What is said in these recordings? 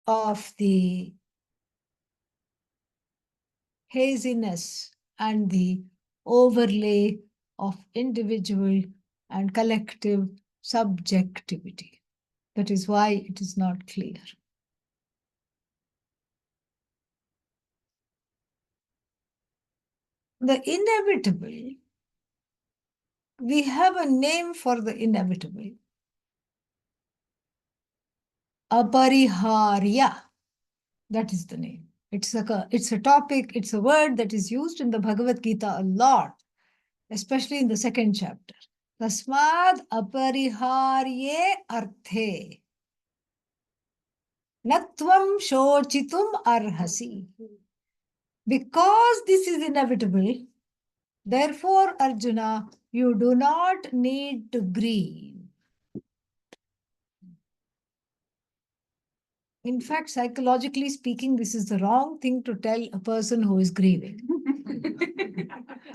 of the haziness and the overlay of individual and collective subjectivity. That is why it is not clear. The inevitable, we have a name for the inevitable. Apariharya. That is the name. It's a topic, it's a word that is used in the Bhagavad Gita a lot, especially in the second chapter. Tasmad apariharye arthe. Natvam shochitum arhasi. Because this is inevitable, therefore, Arjuna, you do not need to grieve. In fact, psychologically speaking, this is the wrong thing to tell a person who is grieving.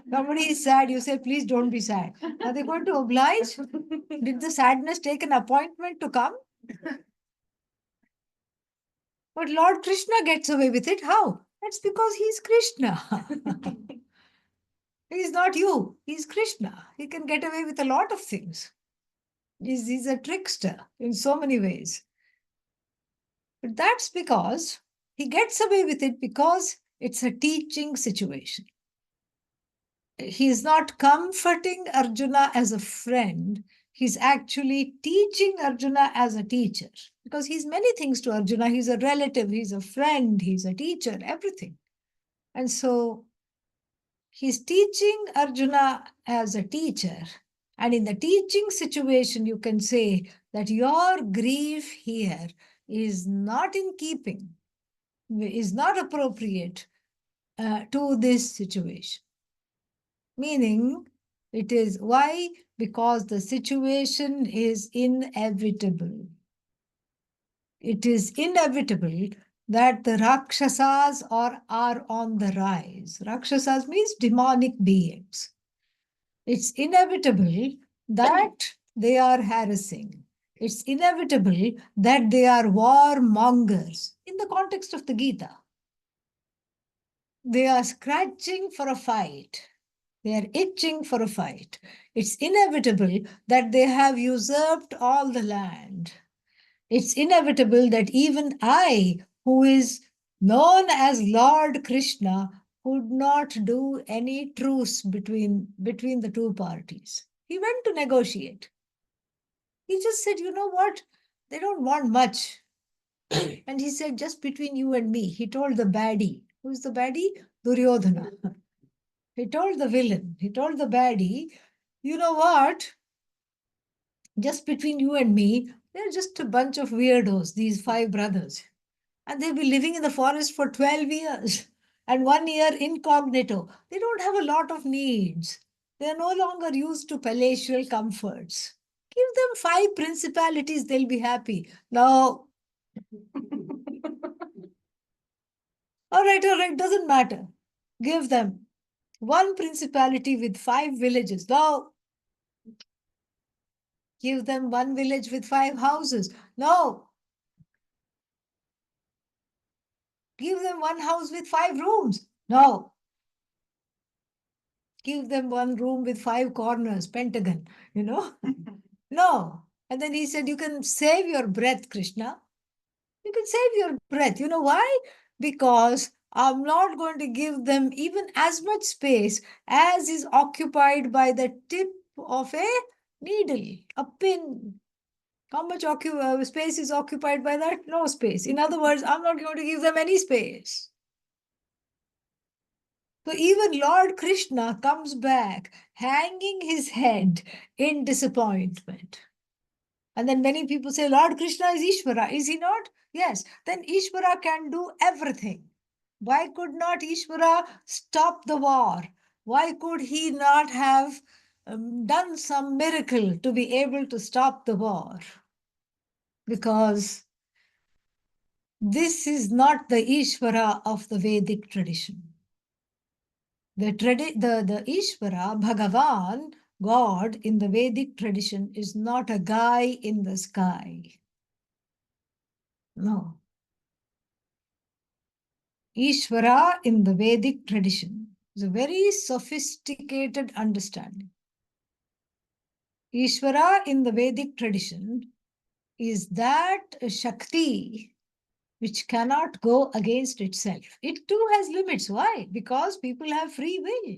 Somebody is sad, you say, please don't be sad. Are they going to oblige? Did the sadness take an appointment to come? But Lord Krishna gets away with it. How? That's because he's Krishna. He's not you. He's Krishna. He can get away with a lot of things. He's a trickster in so many ways. But that's because he gets away with it because it's a teaching situation. He's not comforting Arjuna as a friend. He's actually teaching Arjuna as a teacher because he's many things to Arjuna. He's a relative, he's a friend, he's a teacher, everything. And so he's teaching Arjuna as a teacher. And in the teaching situation, you can say that your grief here is not in keeping, is not appropriate to this situation. Meaning, it is why? Because the situation is inevitable. It is inevitable that the Rakshasas are on the rise. Rakshasas means demonic beings. It's inevitable that they are harassing. It's inevitable that they are warmongers in the context of the Gita. They are scratching for a fight. They are itching for a fight. It's inevitable that they have usurped all the land. It's inevitable that even I, who is known as Lord Krishna, would not do any truce between the two parties. He went to negotiate. He just said, you know what? They don't want much. And he said, just between you and me. He told the baddie. Who's the baddie? Duryodhana. He told the villain, he told the baddie, you know what? Just between you and me, they're just a bunch of weirdos, these 5 brothers. And they've been living in the forest for 12 years and 1 year incognito. They don't have a lot of needs. They're no longer used to palatial comforts. Give them 5 principalities, they'll be happy. No. All right, doesn't matter. Give them 1 principality with 5 villages. No. Give them 1 village with 5 houses. No. Give them 1 house with 5 rooms. No. Give them 1 room with 5 corners, pentagon, No. And then he said, you can save your breath, Krishna. You can save your breath. You know why? Because I'm not going to give them even as much space as is occupied by the tip of a needle, a pin. How much space is occupied by that? No space. In other words, I'm not going to give them any space. So even Lord Krishna comes back hanging his head in disappointment. And then many people say, Lord Krishna is Ishvara. Is he not? Yes. Then Ishvara can do everything. Why could not Ishvara stop the war? Why could he not have done some miracle to be able to stop the war? Because this is not the Ishvara of the Vedic tradition. The Ishvara, Bhagavan, God in the Vedic tradition is not a guy in the sky. No. Ishvara in the Vedic tradition is a very sophisticated understanding. Ishvara in the Vedic tradition is that Shakti which cannot go against itself. It too has limits. Why? Because people have free will.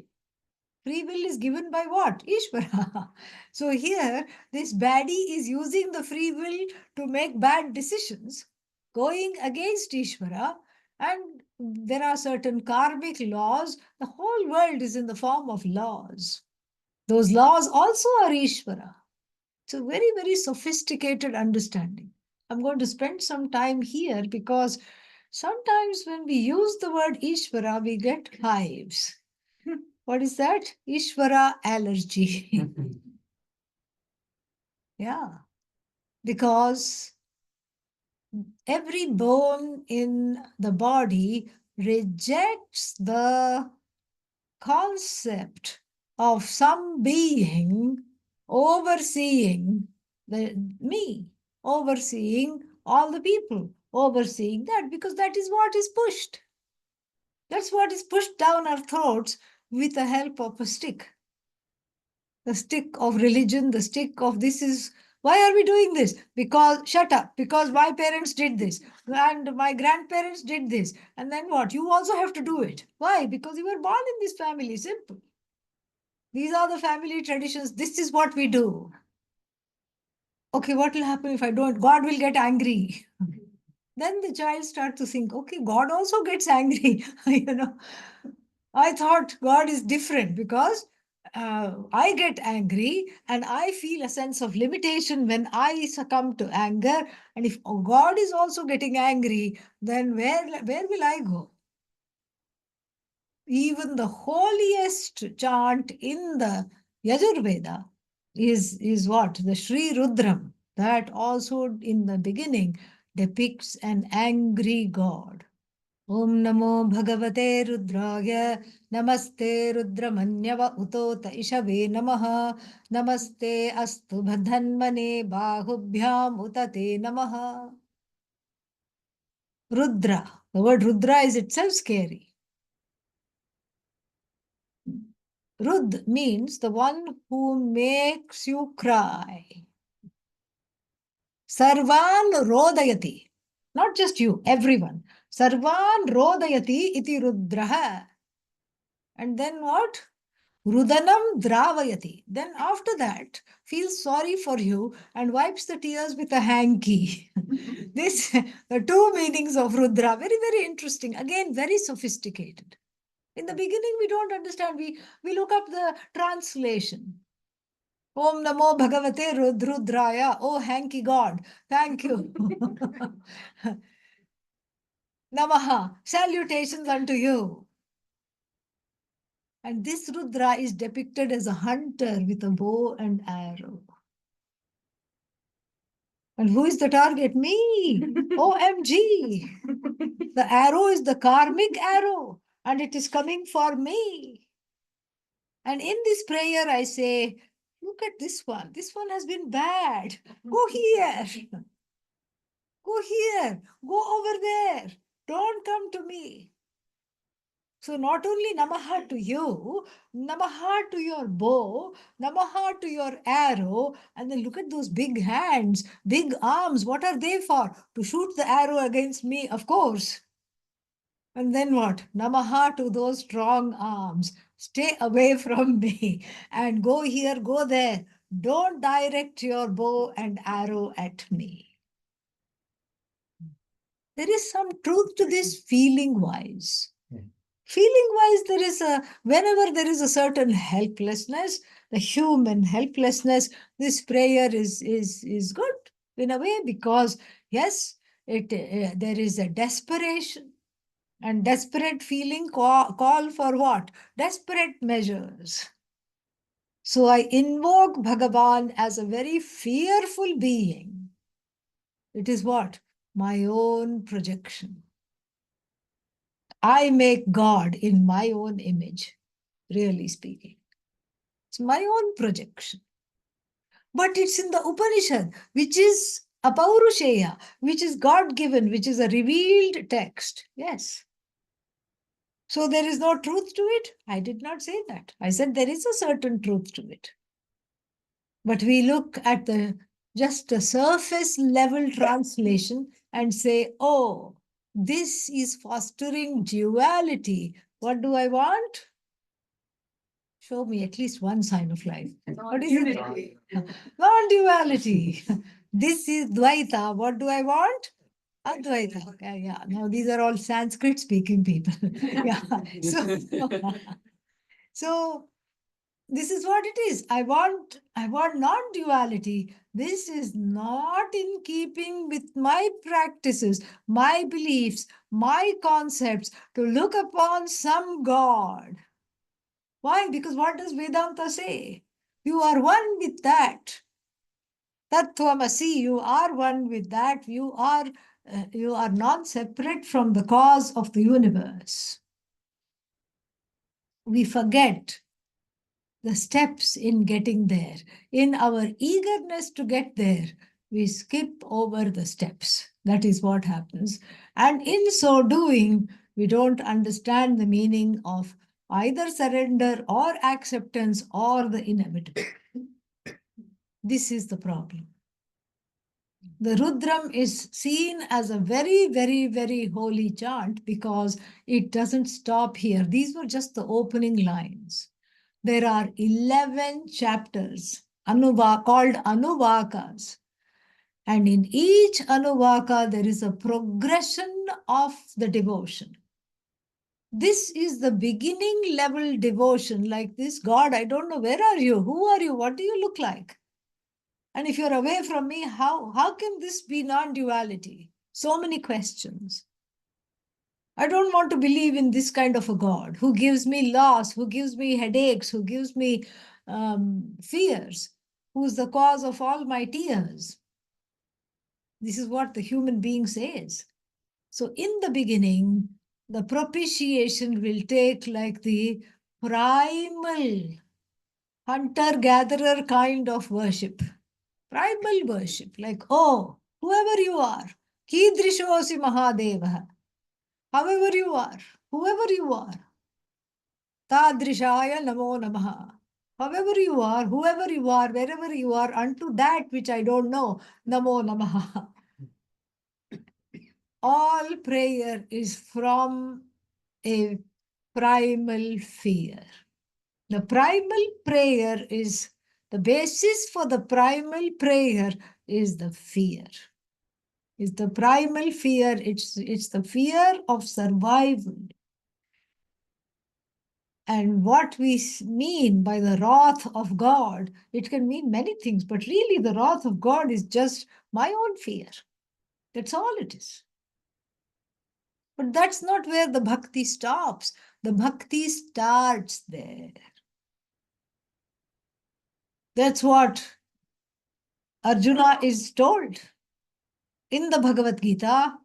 Free will is given by what? Ishvara. So here, this baddie is using the free will to make bad decisions, going against Ishvara, and there are certain karmic laws. The whole world is in the form of laws. Those laws also are Ishvara. It's a very, very sophisticated understanding. I'm going to spend some time here because sometimes when we use the word Ishvara, we get hives. What is that? Ishvara allergy. Yeah. Because every bone in the body rejects the concept of some being overseeing me, overseeing all the people, overseeing that, because that is what is pushed. That's what is pushed down our throats with the help of a stick. The stick of religion, the stick of this is, why are we doing this? Because, shut up, because my parents did this and my grandparents did this. And then what? You also have to do it. Why? Because you were born in this family. Simple. These are the family traditions. This is what we do. Okay, what will happen if I don't? God will get angry. Then the child starts to think, okay, God also gets angry. I thought God is different because I get angry and I feel a sense of limitation when I succumb to anger. And if God is also getting angry, then where will I go? Even the holiest chant in the Yajurveda is what? The Sri Rudram. That also in the beginning depicts an angry God. Om Namo Bhagavate Rudraya Namaste Rudramanyava Utota Ishave Namaha Namaste Astu Bhadhanmane Bahubhyam Utate Namaha. Rudra. The word Rudra is itself scary. Rud means the one who makes you cry. Sarvan rodayati. Not just you, everyone. Sarvan rodayati iti rudraha. And then what? Rudanam dravayati. Then after that, feels sorry for you and wipes the tears with a hanky. This, the two meanings of Rudra, very, very interesting. Again, very sophisticated. In the beginning, we don't understand. We look up the translation. Om Namo Bhagavate Rudraya. Oh, hanky God. Thank you. Namaha. Salutations unto you. And this Rudra is depicted as a hunter with a bow and arrow. And who is the target? Me. OMG. The arrow is the karmic arrow. And it is coming for me. And in this prayer, I say, look at this one. This one has been bad. Go here. Go here. Go over there. Don't come to me. So not only namaha to you, namaha to your bow, namaha to your arrow, and then look at those big hands, big arms. What are they for? To shoot the arrow against me, of course. And then what? Namaha to those strong arms. Stay away from me and go here, go there. Don't direct your bow and arrow at me. There is some truth to this feeling wise. Feeling wise, whenever there is a certain helplessness, the human helplessness, this prayer is good in a way because, yes, there is a desperation. And desperate feeling call for what? Desperate measures. So I invoke Bhagavan as a very fearful being. It is what? My own projection. I make God in my own image, really speaking. It's my own projection. But it's in the Upanishad, which is Apaurusheya, which is God-given, which is a revealed text. Yes. So there is no truth to it? I did not say that. I said there is a certain truth to it. But we look at the just a surface level translation and say, oh, this is fostering duality. What do I want? Show me at least one sign of life. What is it? Non-duality. This is Dvaita. What do I want? Advaita. Okay, yeah. Now these are all Sanskrit speaking people. Yeah. So, so this is what it is. I want non-duality. This is not in keeping with my practices, my beliefs, my concepts to look upon some God. Why? Because what does Vedanta say? You are one with that. Tattvamasi, you are one with that. You are not separate from the cause of the universe. We forget the steps in getting there. In our eagerness to get there, we skip over the steps. That is what happens. And in so doing, we don't understand the meaning of either surrender or acceptance or the inevitable. This is the problem. The Rudram is seen as a very, very, very holy chant because it doesn't stop here. These were just the opening lines. There are 11 chapters called Anuvakas. And in each Anuvaka, there is a progression of the devotion. This is the beginning level devotion, like this God, I don't know, where are you? Who are you? What do you look like? And if you're away from me, how can this be non-duality? So many questions. I don't want to believe in this kind of a God who gives me loss, who gives me headaches, who gives me fears, who's the cause of all my tears. This is what the human being says. So in the beginning, the propitiation will take like the primal hunter-gatherer kind of worship. Primal worship, like, oh, whoever you are, Kidrishosi Mahadeva, however you are, whoever you are, Tadrishaya Namo Namaha. However you are, whoever you are, wherever you are, unto that which I don't know, Namo Namaha. All prayer is from a primal fear. The primal prayer is, the basis for the primal prayer is the fear. It's the primal fear, it's the fear of survival. And what we mean by the wrath of God, it can mean many things, but really the wrath of God is just my own fear. That's all it is. But that's not where the bhakti stops. The bhakti starts there. That's what Arjuna is told in the Bhagavad Gita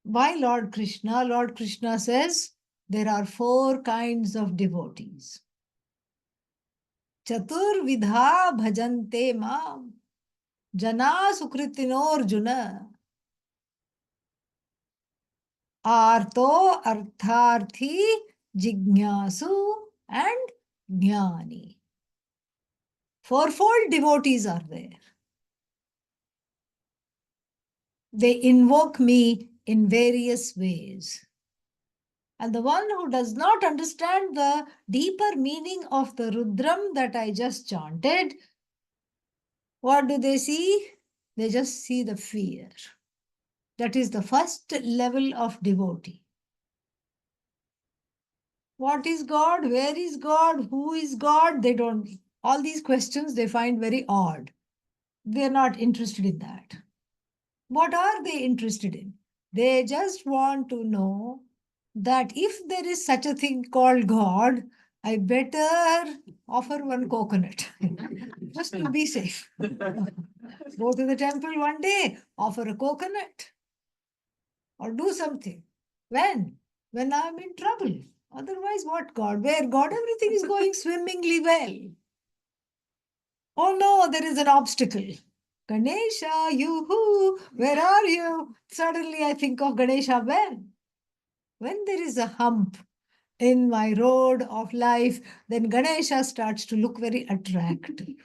by Lord Krishna. Lord Krishna says there are 4 kinds of devotees. Chaturvidha bhajante mam jana sukritinor arto artharthi jignasu and jnani. 4-fold devotees are there. They invoke me in various ways. And the one who does not understand the deeper meaning of the Rudram that I just chanted, what do they see? They just see the fear. That is the first level of devotee. What is God? Where is God? Who is God? They don't, all these questions they find very odd. They're not interested in that. What are they interested in? They just want to know that if there is such a thing called God, I better offer one coconut just to be safe. Go to the temple one day, offer a coconut or do something. When? When I'm in trouble. Otherwise, what God? Where God? Everything is going swimmingly well. Oh no, there is an obstacle. Ganesha, you who? Where are you? Suddenly I think of Ganesha when? When there is a hump in my road of life, then Ganesha starts to look very attractive.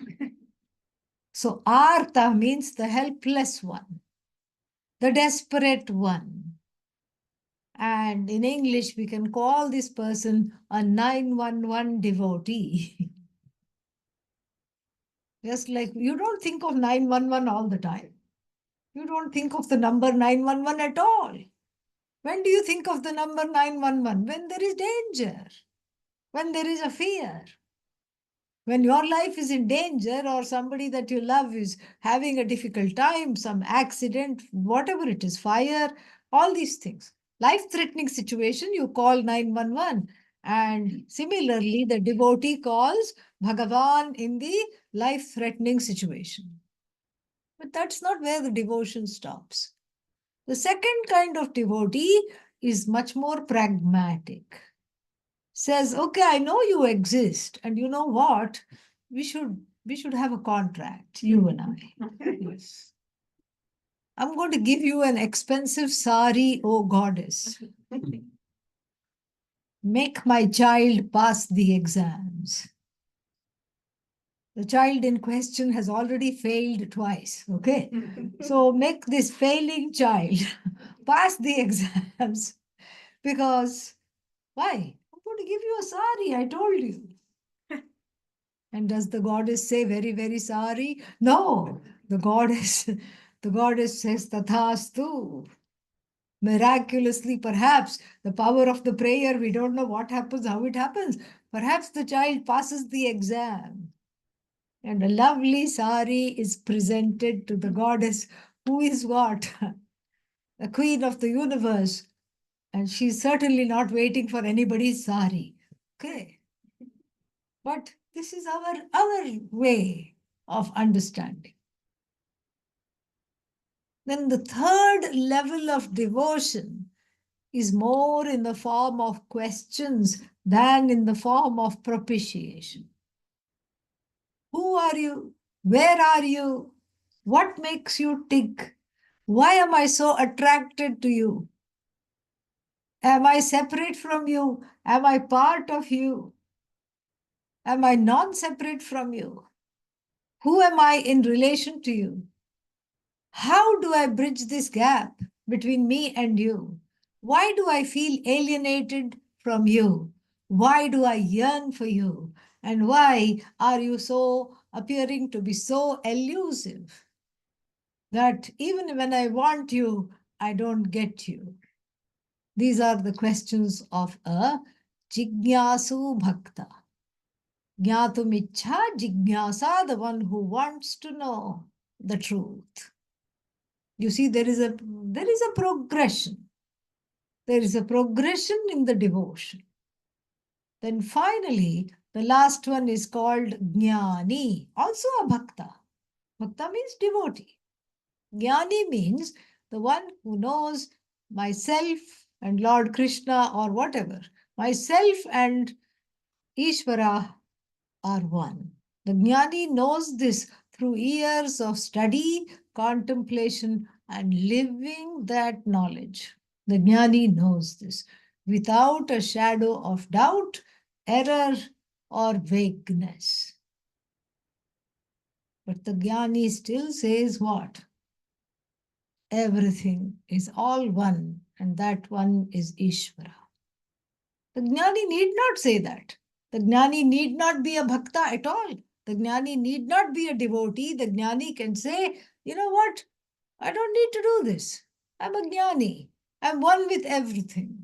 So Artha means the helpless one, the desperate one. And in English, we can call this person a 911 devotee. Just like you don't think of 911 all the time. You don't think of the number 911 at all. When do you think of the number 911? When there is danger, when there is a fear. When your life is in danger or somebody that you love is having a difficult time, some accident, whatever it is, fire, all these things. Life-threatening situation, you call 911. And similarly, the devotee calls Bhagavan in the life-threatening situation. But that's not where the devotion stops. The second kind of devotee is much more pragmatic. Says, okay, I know you exist, and you know what? We should have a contract, you and I. Yes. I'm going to give you an expensive sari, oh goddess. Make my child pass the exams. The child in question has already failed twice, okay? So make this failing child pass the exams because why? I'm going to give you a sari, I told you. And does the goddess say very, very sorry? No, the goddess says tathastu. Miraculously, perhaps the power of the prayer, we don't know what happens, how it happens. Perhaps the child passes the exam. And a lovely sari is presented to the goddess, who is what? The queen of the universe. And she's certainly not waiting for anybody's sari. Okay. But this is our way of understanding. Then the third level of devotion is more in the form of questions than in the form of propitiation. Who are you? Where are you? What makes you tick? Why am I so attracted to you? Am I separate from you? Am I part of you? Am I non-separate from you? Who am I in relation to you? How do I bridge this gap between me and you? Why do I feel alienated from you? Why do I yearn for you? And why are you so appearing to be so elusive that even when I want you, I don't get you? These are the questions of a jignasu bhakta. Jnatumichha jignasa, the one who wants to know the truth. You see, there is a progression. There is a progression in the devotion. Then finally, the last one is called Jnani, also a bhakta. Bhakta means devotee. Jnani means the one who knows myself and Lord Krishna or whatever. Myself and Ishvara are one. The Jnani knows this through years of study, contemplation, and living that knowledge. The Jnani knows this without a shadow of doubt, error, or vagueness. But the Jnani still says what? Everything is all one, and that one is Ishvara. The Jnani need not say that. The Jnani need not be a bhakta at all. The Jnani need not be a devotee. The Jnani can say, you know what? I don't need to do this. I'm a Jnani. I'm one with everything.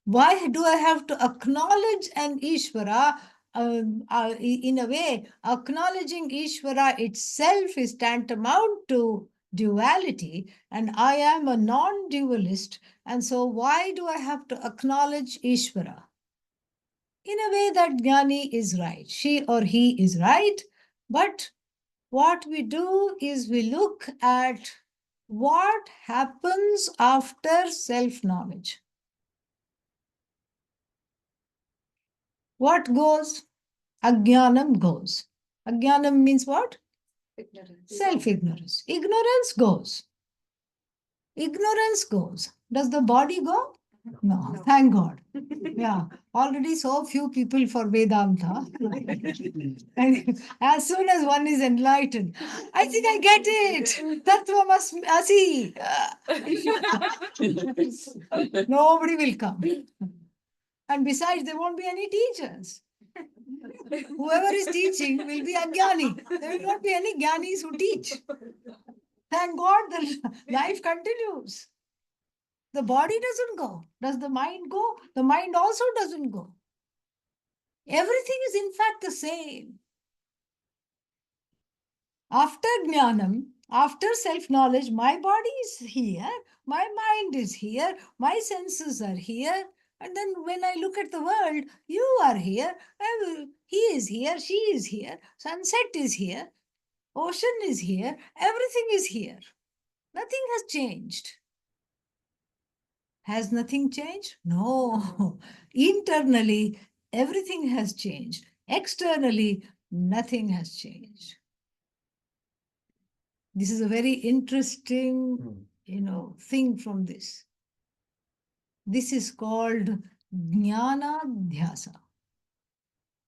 Why do I have to acknowledge an Ishvara? In a way, acknowledging Ishvara itself is tantamount to duality, and I am a non-dualist. And so why do I have to acknowledge Ishvara? In a way, that Jnani is right. She or he is right. But what we do is we look at what happens after self-knowledge. What goes? Ajnanam goes. Ajnanam means what? Ignorance. Self-ignorance. Ignorance goes. Ignorance goes. Does the body go? No, thank God. Yeah, already so few people for Vedanta. And as soon as one is enlightened, I think I get it. Tattva must asi. Nobody will come. And besides, there won't be any teachers. Whoever is teaching will be Ajnani. There will not be any Jnanis who teach. Thank God the life continues. The body doesn't go. Does the mind go? The mind also doesn't go. Everything is in fact the same. After Jnanam, after self-knowledge, my body is here, my mind is here, my senses are here. And then when I look at the world, you are here, he is here, she is here, sunset is here, ocean is here, everything is here. Nothing has changed. Has nothing changed? No. Internally, everything has changed. Externally, nothing has changed. This is a very interesting, thing from this. This is called Jnanadhyasa.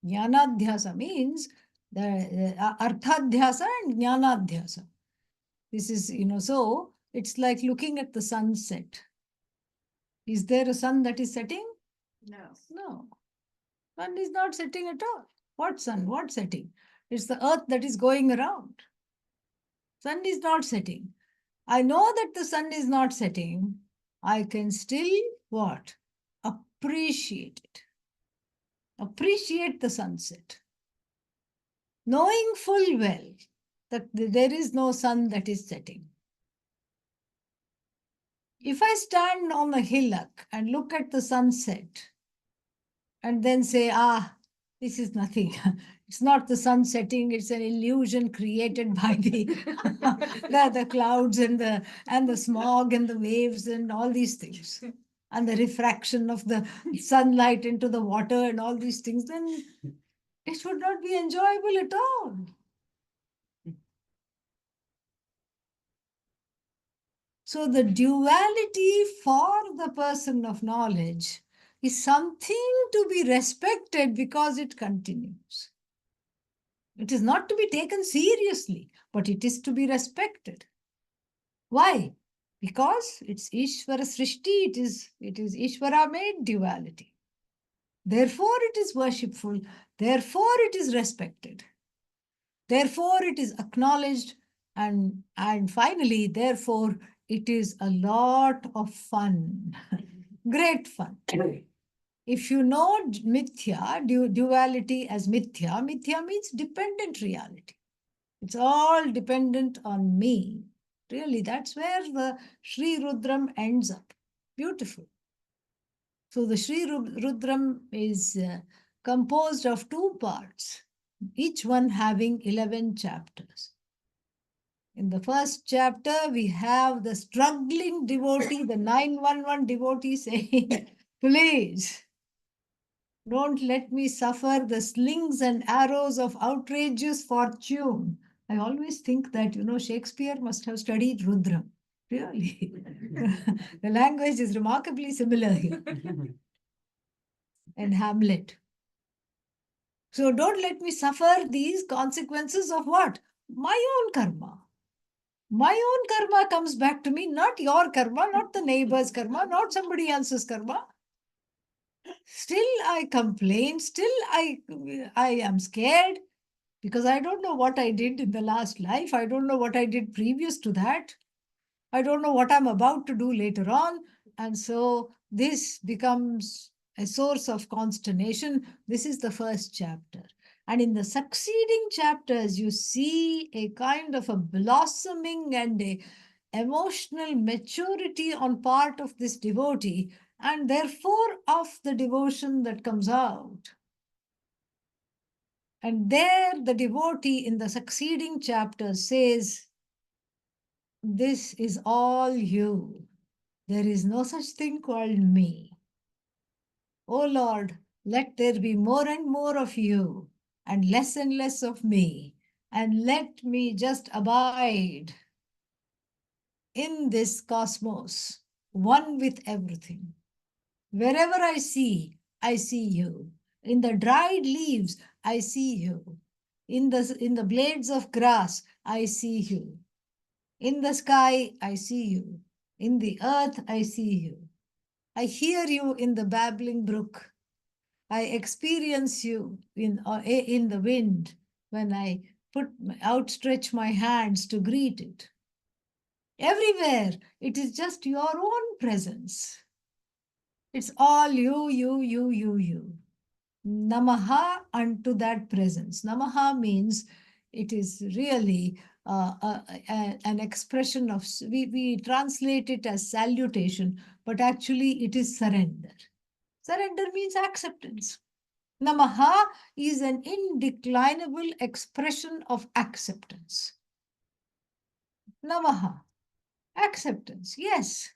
Jnanadhyasa means the Arthadhyasa and Jnanadhyasa. This is, so it's like looking at the sunset. Is there a sun that is setting? No. No. Sun is not setting at all. What sun? What setting? It's the earth that is going around. Sun is not setting. I know that the sun is not setting. I can still what? Appreciate it. Appreciate the sunset. Knowing full well that there is no sun that is setting. If I stand on a hillock and look at the sunset and then say, this is nothing. It's not the sun setting, it's an illusion created by the clouds and the smog and the waves and all these things. And the refraction of the sunlight into the water and all these things, then it would not be enjoyable at all. So the duality for the person of knowledge is something to be respected because it continues. It is not to be taken seriously, but it is to be respected. Why? Because it's Ishvara Srishti, it is Ishvara made duality. Therefore, it is worshipful. Therefore, it is respected. Therefore, it is acknowledged. And finally, therefore, it is a lot of fun. Great fun. If you know mithya, duality as mithya, mithya means dependent reality. It's all dependent on me. Really, that's where the Sri Rudram ends up. Beautiful. So the Sri Rudram is composed of two parts, each one having 11 chapters. In the first chapter, we have the struggling devotee, the 911 devotee saying, please, don't let me suffer the slings and arrows of outrageous fortune. I always think that, Shakespeare must have studied Rudram. Really. The language is remarkably similar here. And Hamlet. So don't let me suffer these consequences of what? My own karma. My own karma comes back to me, not your karma, not the neighbor's karma, not somebody else's karma. Still I complain, still I am scared because I don't know what I did in the last life. I don't know what I did previous to that. I don't know what I'm about to do later on. And so this becomes a source of consternation. This is the first chapter. And in the succeeding chapters, you see a kind of a blossoming and a emotional maturity on part of this devotee, and therefore of the devotion that comes out. And there the devotee in the succeeding chapters says, this is all you. There is no such thing called me. O Lord, let there be more and more of you and less of me. And let me just abide in this cosmos, one with everything. Wherever I see you. In the dried leaves, I see you. In the blades of grass, I see you. In the sky, I see you. In the earth, I see you. I hear you in the babbling brook. I experience you in the wind when I outstretch my hands to greet it. Everywhere, it is just your own presence. It's all you, you, you, you, you. Namaha unto that presence. Namaha means it is really an expression of, we translate it as salutation, but actually it is surrender. Surrender means acceptance. Namaha is an indeclinable expression of acceptance. Namaha, acceptance, yes.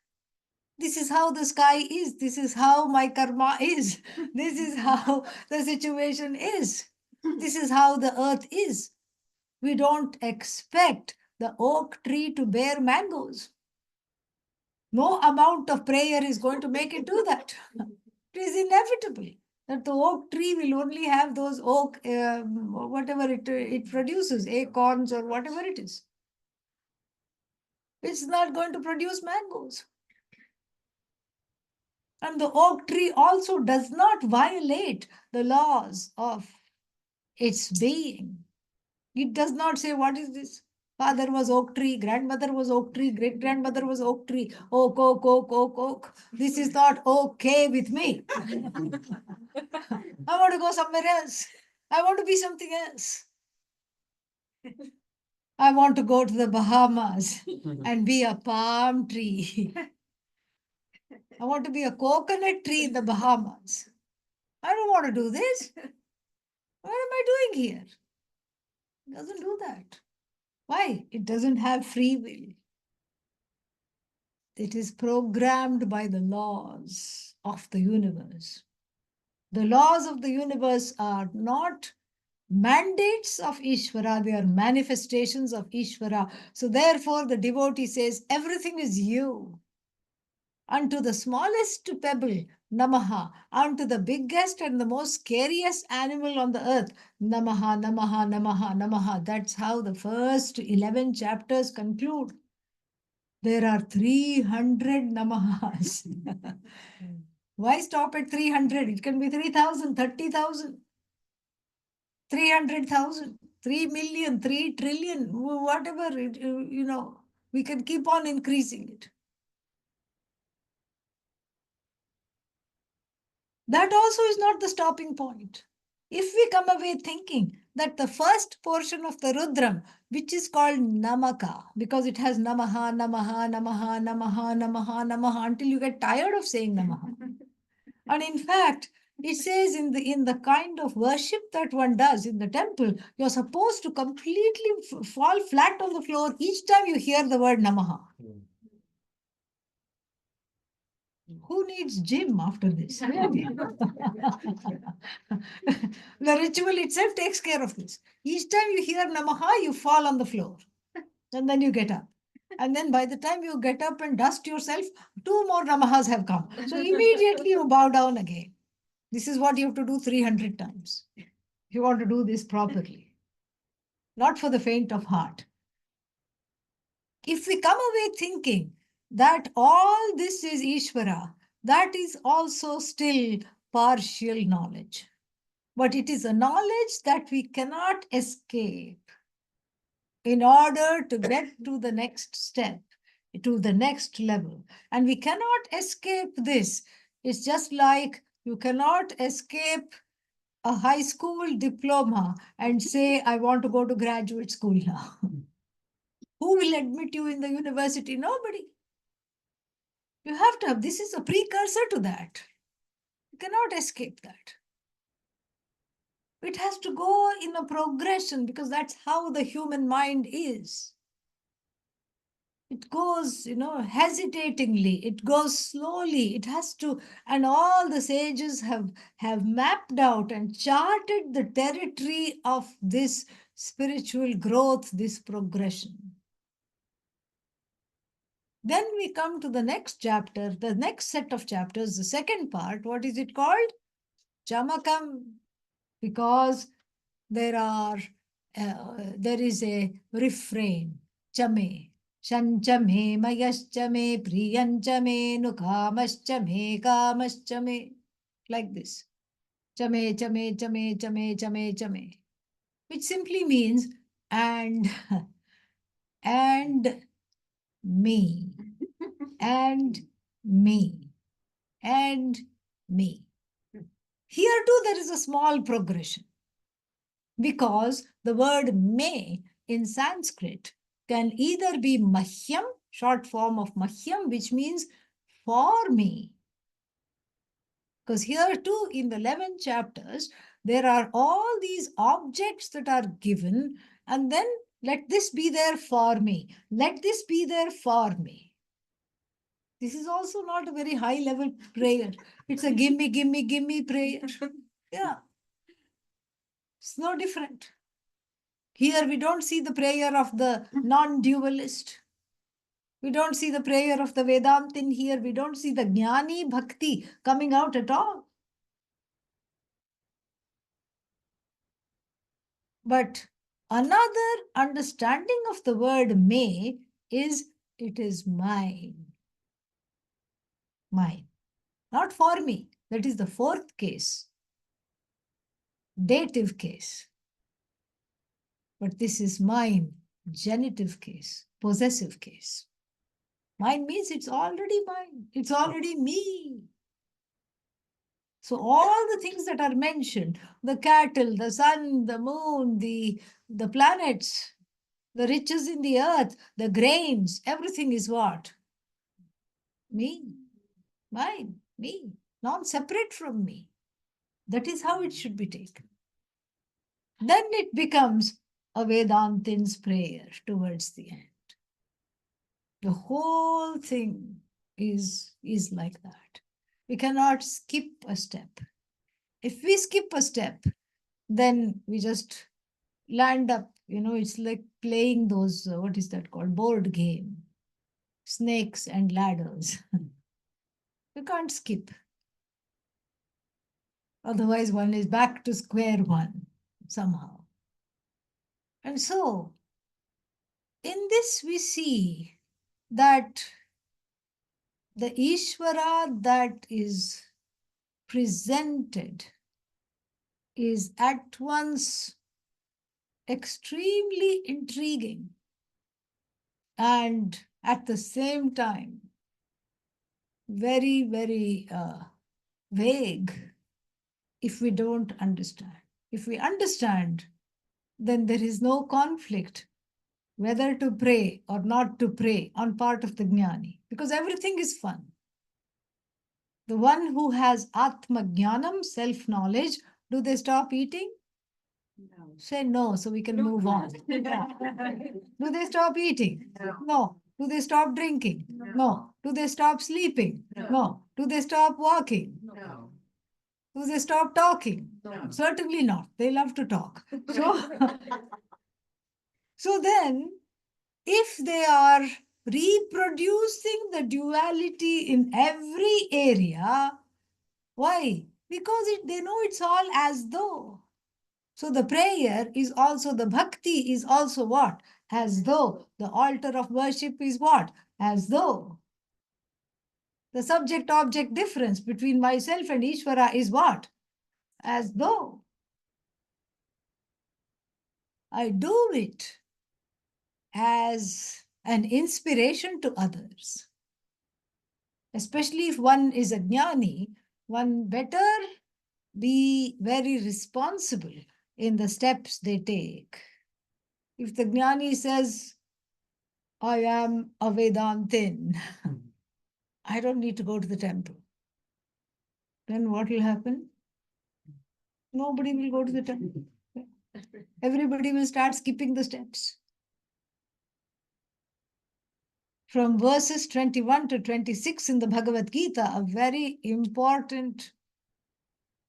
This is how the sky is. This is how my karma is. This is how the situation is. This is how the earth is. We don't expect the oak tree to bear mangoes. No amount of prayer is going to make it do that. It is inevitable that the oak tree will only have those oak, whatever it produces, acorns or whatever it is. It's not going to produce mangoes. And the oak tree also does not violate the laws of its being. It does not say, what is this? Father was oak tree, grandmother was oak tree, great grandmother was oak tree, oak, oak, oak, oak, oak. This is not okay with me. I want to go somewhere else. I want to be something else. I want to go to the Bahamas and be a palm tree. I want to be a coconut tree in the Bahamas. I don't want to do this. What am I doing here? It doesn't do that. Why? It doesn't have free will. It is programmed by the laws of the universe. The laws of the universe are not mandates of Ishvara, they are manifestations of Ishvara. So therefore, the devotee says, everything is you. Unto the smallest pebble, Namaha. Unto the biggest and the most scariest animal on the earth, Namaha, Namaha, Namaha, Namaha. That's how the first 11 chapters conclude. There are 300 Namahas. Why stop at 300? It can be 3,000, 30,000, 300,000, 3 million, 3 trillion, whatever, we can keep on increasing it. That also is not the stopping point. If we come away thinking that the first portion of the Rudram, which is called Namaka, because it has Namaha, Namaha, Namaha, Namaha, Namaha, Namaha, until you get tired of saying Namaha. And in fact, it says in the kind of worship that one does in the temple, you're supposed to completely fall flat on the floor each time you hear the word Namaha. Who needs gym after this? The ritual itself takes care of this. Each time you hear Namaha, you fall on the floor. And then you get up. And then by the time you get up and dust yourself, 2 more Namahas have come. So immediately you bow down again. This is what you have to do 300 times. If you want to do this properly. Not for the faint of heart. If we come away thinking that all this is Ishvara, that is also still partial knowledge. But it is a knowledge that we cannot escape in order to get to the next step, to the next level. And we cannot escape this. It's just like you cannot escape a high school diploma and say, I want to go to graduate school now. Who will admit you in the university? Nobody. You have to have, this is a precursor to that. You cannot escape that. It has to go in a progression because that's how the human mind is. It goes, hesitatingly, it goes slowly, it has to, and all the sages have mapped out and charted the territory of this spiritual growth, this progression. Then we come to the next chapter, the next set of chapters, the second part. What is it called? Chamakam. Because there is a refrain. Chame. Shanchame, mayaschame, priyanchame, nukamoschame, kamoschame. Like this. Chame, chame, chame, chame, chame, chame. Which simply means and, and me, and me, and me. Here too there is a small progression because the word me in Sanskrit can either be mahyam, short form of mahyam, which means for me. Because here too in the 11 chapters, there are all these objects that are given, and then let this be there for me. Let this be there for me. This is also not a very high level prayer. It's a gimme, gimme, gimme prayer. Yeah. It's no different. Here we don't see the prayer of the non-dualist. We don't see the prayer of the Vedantin here. We don't see the Jnani Bhakti coming out at all. But another understanding of the word may is it is mine. Mine. Not for me. That is the fourth case. Dative case. But this is mine. Genitive case. Possessive case. Mine means it's already mine. It's already me. So all the things that are mentioned, the cattle, the sun, the moon, the planets, the riches in the earth, the grains, everything is what? Me, mine, me, non-separate from me. That is how it should be taken. Then it becomes a Vedantin's prayer towards the end. The whole thing is like that. We cannot skip a step. If we skip a step, then we just land up, it's like playing those, what is that called? Board game, snakes and ladders. You can't skip. Otherwise, one is back to square one somehow. And so, in this, we see that the Ishvara that is presented is at once extremely intriguing and at the same time very, very vague if we don't understand. If we understand, then there is no conflict whether to pray or not to pray on part of the jnani, because everything is fun. The one who has Atma Jnanam, self-knowledge, do they stop eating? No. Say no, so we can move on. Do they stop eating? No. Do they stop drinking? No. Do they stop sleeping? No. Do they stop walking? No. Do they stop talking? No. Certainly not. They love to talk. So then, if they are reproducing the duality in every area, why? Because they know it's all as though. So the prayer is also, the bhakti is also what? As though. The altar of worship is what? As though. The subject-object difference between myself and Ishvara is what? As though. I do it as an inspiration to others. Especially if one is a jnani, one better be very responsible in the steps they take. If the jnani says, I am a Vedantin, I don't need to go to the temple, then what will happen? Nobody will go to the temple. Everybody will start skipping the steps. From verses 21 to 26 in the Bhagavad Gita, a very important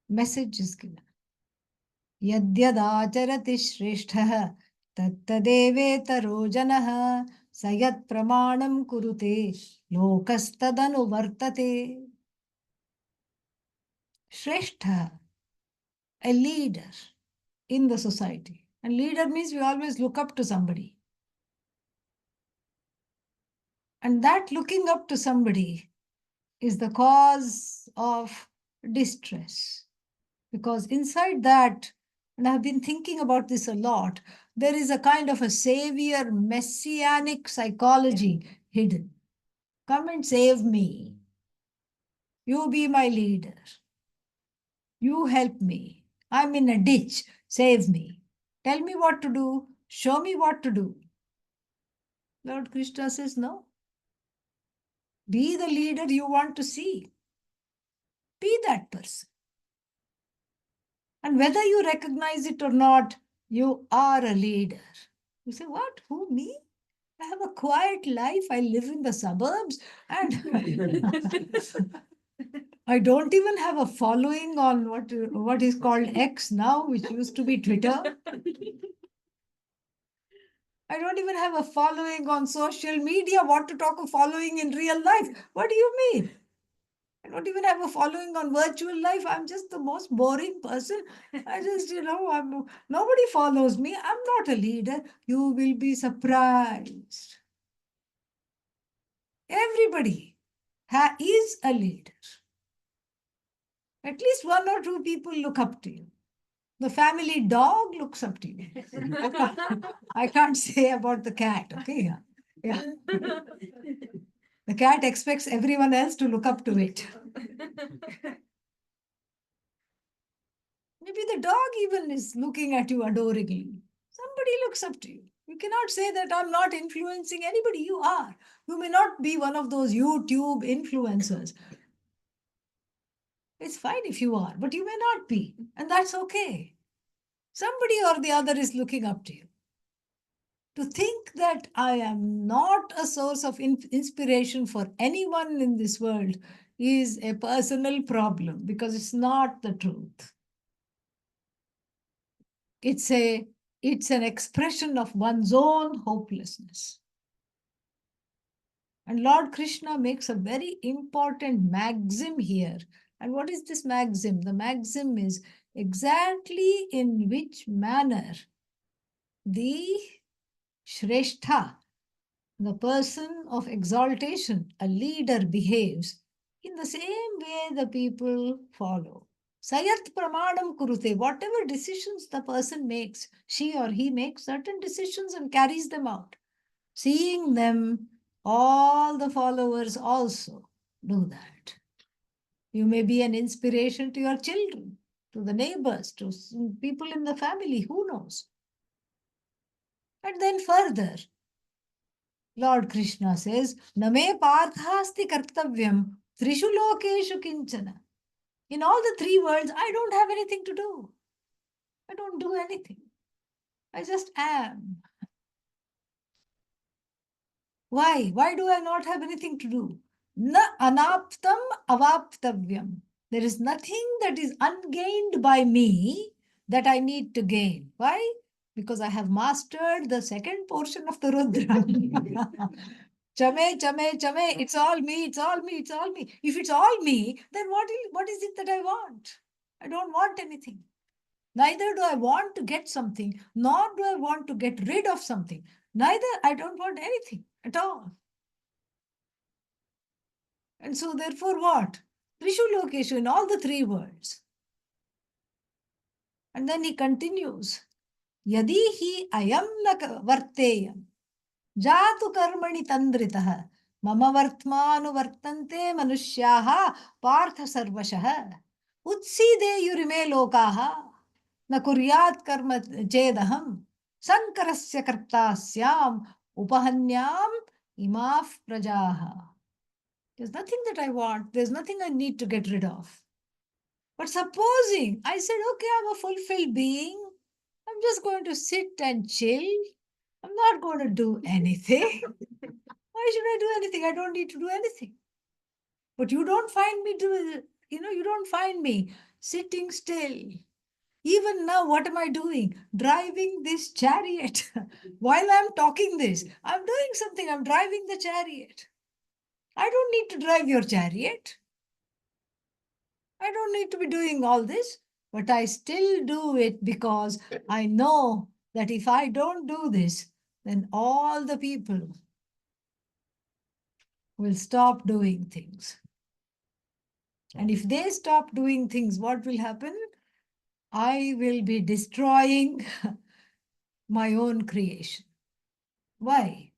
message is given. Yadyadacharati shrestha tattadevetaro janah Sayat pramanam kurute lokastadanu vartate. Shrestha, a leader in the society. And leader means we always look up to somebody. And that looking up to somebody is the cause of distress. Because inside that, and I've been thinking about this a lot, there is a kind of a savior messianic psychology hidden. Come and save me. You be my leader. You help me. I'm in a ditch. Save me. Tell me what to do. Show me what to do. Lord Krishna says, no. Be the leader you want to see. Be that person. And whether you recognize it or not, you are a leader. You say, what? Who, me? I have a quiet life. I live in the suburbs and I don't even have a following on what is called X now, which used to be Twitter. I don't even have a following on social media. What to talk of following in real life? What do you mean? I don't even have a following on virtual life. I'm just the most boring person. I just, nobody follows me. I'm not a leader. You will be surprised. Everybody is a leader. At least one or two people look up to you. The family dog looks up to you. I can't say about the cat, okay? Yeah. The cat expects everyone else to look up to it. Maybe the dog even is looking at you adoringly. Somebody looks up to you. You cannot say that I'm not influencing anybody. You are. You may not be one of those YouTube influencers. It's fine if you are, but you may not be. And that's okay. Somebody or the other is looking up to you. To think that I am not a source of inspiration for anyone in this world is a personal problem because it's not the truth. It's an expression of one's own hopelessness. And Lord Krishna makes a very important maxim here. And what is this maxim? The maxim is exactly in which manner the Shrestha, the person of exaltation, a leader, behaves, in the same way the people follow. Sayat pramadam kurute, whatever decisions the person makes, she or he makes certain decisions and carries them out. Seeing them, all the followers also do that. You may be an inspiration to your children, to the neighbors, to people in the family, who knows? And then further, Lord Krishna says, Name parthasti kartavyam trishu lokeshu kinchana. In all the three worlds, I don't have anything to do. I don't do anything. I just am. Why? Why do I not have anything to do? Na anaptam avaptavyam. There is nothing that is ungained by me that I need to gain. Why? Because I have mastered the second portion of the Rudra. Chame, chame, chame. It's all me, it's all me, it's all me. If it's all me, then what is it that I want? I don't want anything. Neither do I want to get something, nor do I want to get rid of something. Neither, I don't want anything at all. And so therefore what? Trishu Lokeshu, in all the three worlds. And then he continues, Yadi hi ayam na varteyam, jatu karmani tandritah, mama vartmanu vartante manushyaha partha sarvashah, utside yurime lokaha, na kuryat karma chedaham, sankarasya kartasyam, upahanyam imaf prajaha. There's nothing that I want. There's nothing I need to get rid of. But supposing I said, okay, I'm a fulfilled being. I'm just going to sit and chill. I'm not going to do anything. Why should I do anything? I don't need to do anything. But you don't find me you don't find me sitting still. Even now, what am I doing? Driving this chariot. While I'm talking this, I'm doing something. I'm driving the chariot. I don't need to drive your chariot. I don't need to be doing all this, but I still do it because I know that if I don't do this, then all the people will stop doing things. And if they stop doing things, what will happen? I will be destroying my own creation. Why?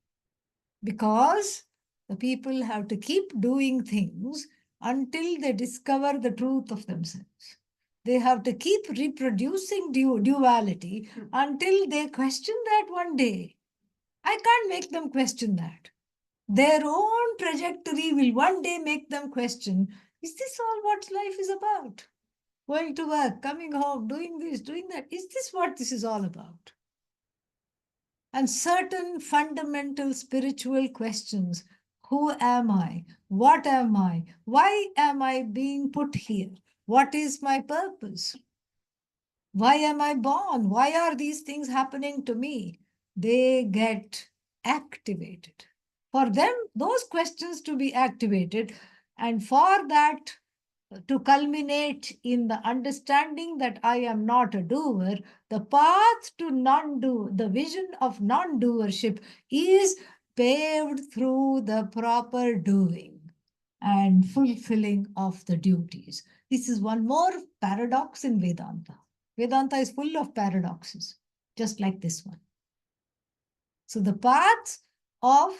Because the people have to keep doing things until they discover the truth of themselves. They have to keep reproducing duality until they question that one day. I can't make them question that. Their own trajectory will one day make them question, is this all what life is about? Going to work, coming home, doing this, doing that. Is this what this is all about? And certain fundamental spiritual questions. Who am I? What am I? Why am I being put here? What is my purpose? Why am I born? Why are these things happening to me? They get activated. For them, those questions to be activated, and for that to culminate in the understanding that I am not a doer, the path to non-do, the vision of non-doership is paved through the proper doing and fulfilling of the duties. This is one more paradox in Vedanta. Vedanta is full of paradoxes, just like this one. So the path of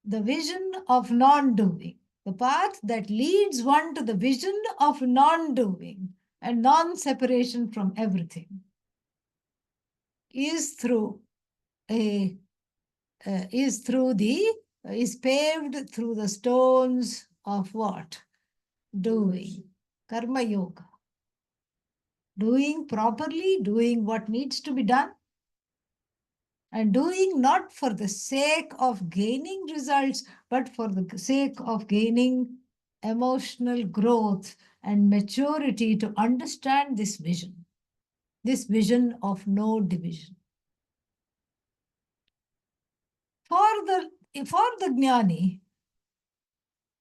the vision of non-doing, the path that leads one to the vision of non-doing and non-separation from everything is through a is paved through the stones of what? Doing. Karma yoga. Doing properly, doing what needs to be done, and doing not for the sake of gaining results, but for the sake of gaining emotional growth and maturity to understand this vision of no division. For the jnani,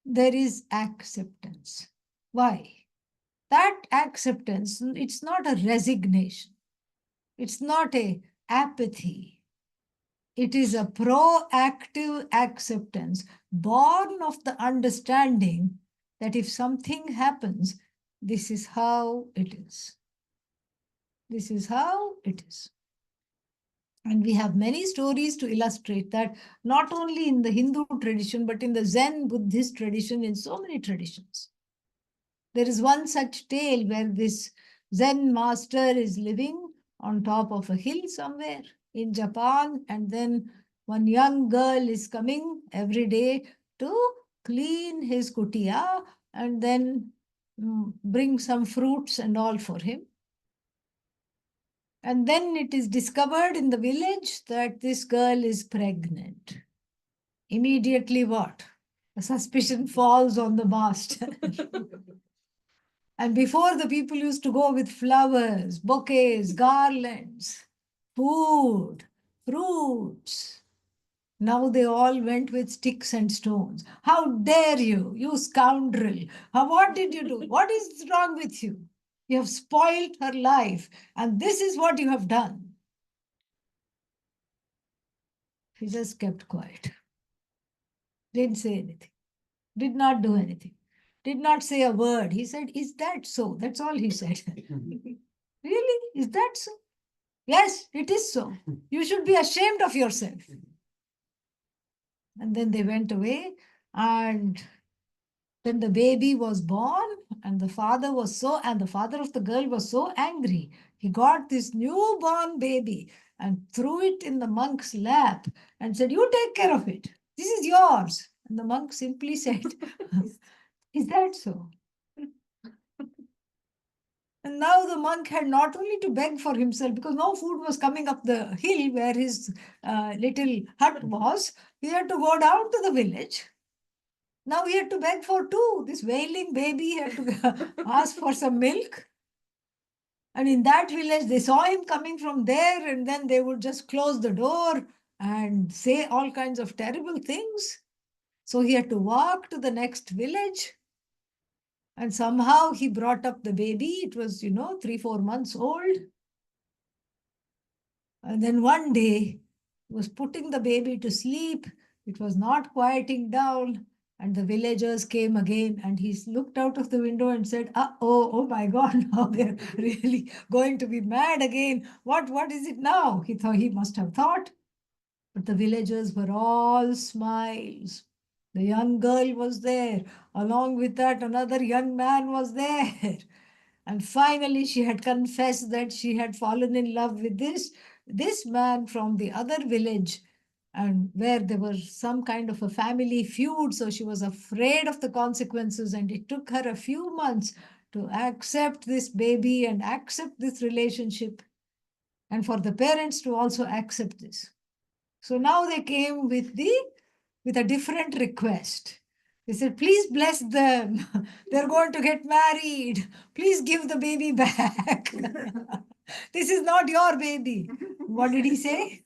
there is acceptance. Why? That acceptance, it's not a resignation. It's not a apathy. It is a proactive acceptance born of the understanding that if something happens, this is how it is. This is how it is. And we have many stories to illustrate that, not only in the Hindu tradition, but in the Zen Buddhist tradition, in so many traditions. There is one such tale where this Zen master is living on top of a hill somewhere in Japan, and then one young girl is coming every day to clean his kutia and then bring some fruits and all for him. And then it is discovered in the village that this girl is pregnant. Immediately what? A suspicion falls on the master. And before, the people used to go with flowers, bouquets, garlands, food, fruits. Now they all went with sticks and stones. How dare you, you scoundrel? What did you do? What is wrong with you? You have spoiled her life, and this is what you have done. He just kept quiet. Didn't say anything. Did not do anything. Did not say a word. He said, is that so? That's all he said. Really? Is that so? Yes, it is so. You should be ashamed of yourself. And then they went away, and then the baby was born, and the father of the girl was so angry. He got this newborn baby and threw it in the monk's lap and said, you take care of it. This is yours. And the monk simply said, is that so? And now the monk had not only to beg for himself, because no food was coming up the hill where his little hut was. He had to go down to the village. Now he had to beg for two. This wailing baby had to ask for some milk. And in that village, they saw him coming from there, and then they would just close the door and say all kinds of terrible things. So he had to walk to the next village. And somehow he brought up the baby. It was, 3, 4 months old. And then one day, he was putting the baby to sleep. It was not quieting down. And the villagers came again, and he looked out of the window and said, oh my God, now they're really going to be mad again. What is it now? He must have thought. But the villagers were all smiles. The young girl was there. Along with that, another young man was there. And finally, she had confessed that she had fallen in love with this man from the other village, and where there was some kind of a family feud. So she was afraid of the consequences, and it took her a few months to accept this baby and accept this relationship, and for the parents to also accept this. So now they came with a different request. They said, please bless them. They're going to get married. Please give the baby back. This is not your baby. What did he say?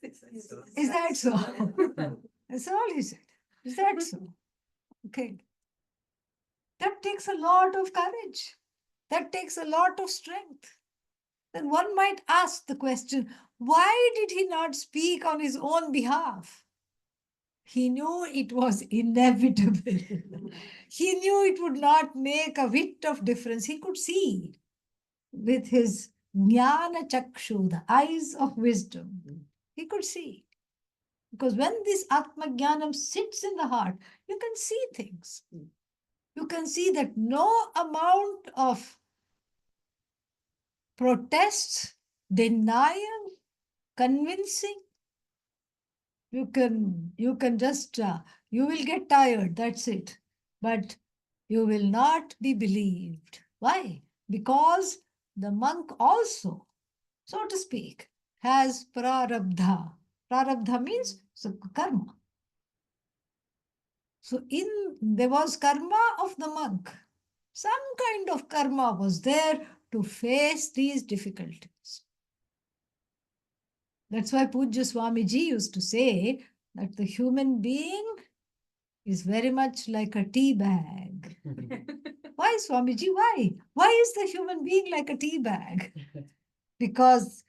Is that so? That's all he said. Is that so? Okay. That takes a lot of courage. That takes a lot of strength. Then one might ask the question, why did he not speak on his own behalf? He knew it was inevitable. He knew it would not make a whit of difference. He could see with his jnana chakshu, the eyes of wisdom. He could see. Because when this Atma Jnanam sits in the heart, you can see things. You can see that no amount of protests, denial, convincing, you can just you will get tired, that's it, but you will not be believed. Why? Because the monk also, so to speak, has prarabdha means karma. So there was karma of the monk, some kind of karma was there to face these difficulties. That's why Pujya Swamiji used to say that the human being is very much like a tea bag. Why, Swamiji? Why? Why is the human being like a tea bag? Because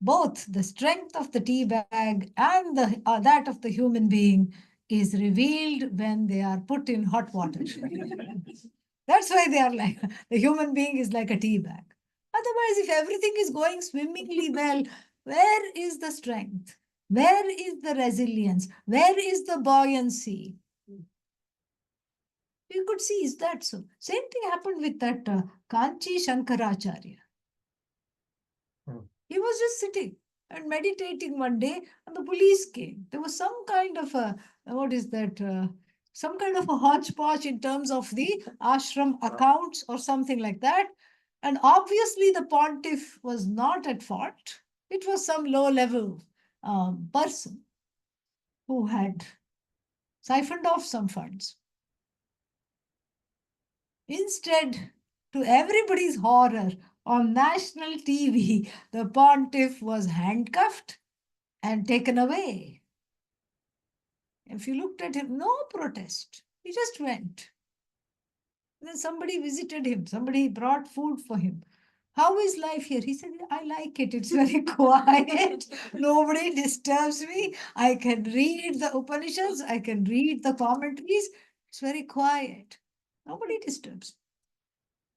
both the strength of the tea bag and that of the human being is revealed when they are put in hot water. That's why they are like, the human being is like a tea bag. Otherwise, if everything is going swimmingly well, where is the strength? Where is the resilience? Where is the buoyancy? You could see, is that so? Same thing happened with that Kanchi Shankaracharya. He was just sitting and meditating one day, and the police came. There was some kind of a, what is that? Some kind of a hodgepodge in terms of the ashram accounts or something like that. And obviously, the pontiff was not at fault. It was some low level person who had siphoned off some funds. Instead, to everybody's horror, on national TV, the pontiff was handcuffed and taken away. If you looked at him, no protest. He just went. Then somebody visited him. Somebody brought food for him. How is life here? He said, I like it. It's very quiet. Nobody disturbs me. I can read the Upanishads. I can read the commentaries. It's very quiet. Nobody disturbs.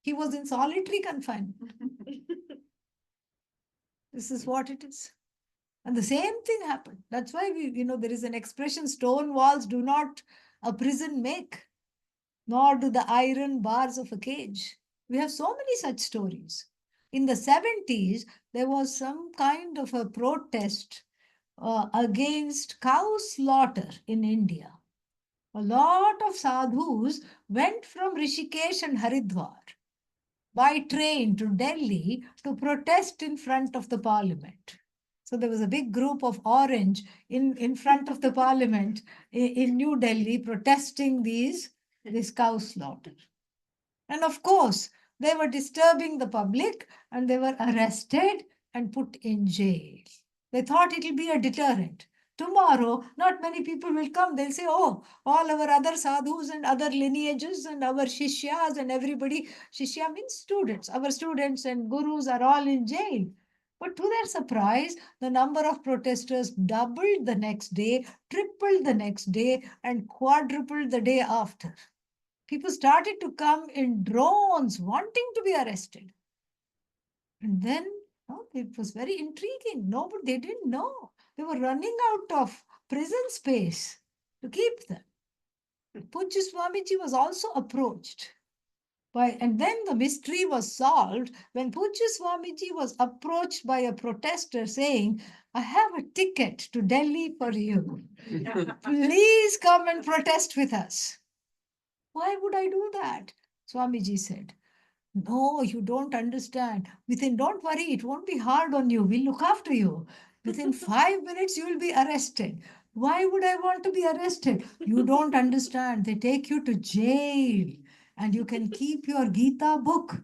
He was in solitary confinement. This is what it is. And the same thing happened. That's why there is an expression, stone walls do not a prison make, nor do the iron bars of a cage. We have so many such stories. In the 70s, there was some kind of a protest against cow slaughter in India. A lot of sadhus went from Rishikesh and Haridwar by train to Delhi to protest in front of the parliament. So there was a big group of orange in front of the parliament in New Delhi protesting this cow slaughter. And of course, They were disturbing the public and they were arrested and put in jail. They thought it will be a deterrent. Tomorrow, not many people will come. They'll say, oh, all our other sadhus and other lineages and our shishyas and everybody, shishya means students, our students and gurus are all in jail. But to their surprise, the number of protesters doubled the next day, tripled the next day, and quadrupled the day after. People started to come in drones wanting to be arrested. And then it was very intriguing. No, but they didn't know. They were running out of prison space to keep them. Pujya Swamiji was also approached and then the mystery was solved when Pujya Swamiji was approached by a protester saying, I have a ticket to Delhi for you. Please come and protest with us. Why would I do that? Swamiji said, no, you don't understand. Don't worry, it won't be hard on you. We'll look after you. Within 5 minutes, you will be arrested. Why would I want to be arrested? You don't understand. They take you to jail and you can keep your Gita book.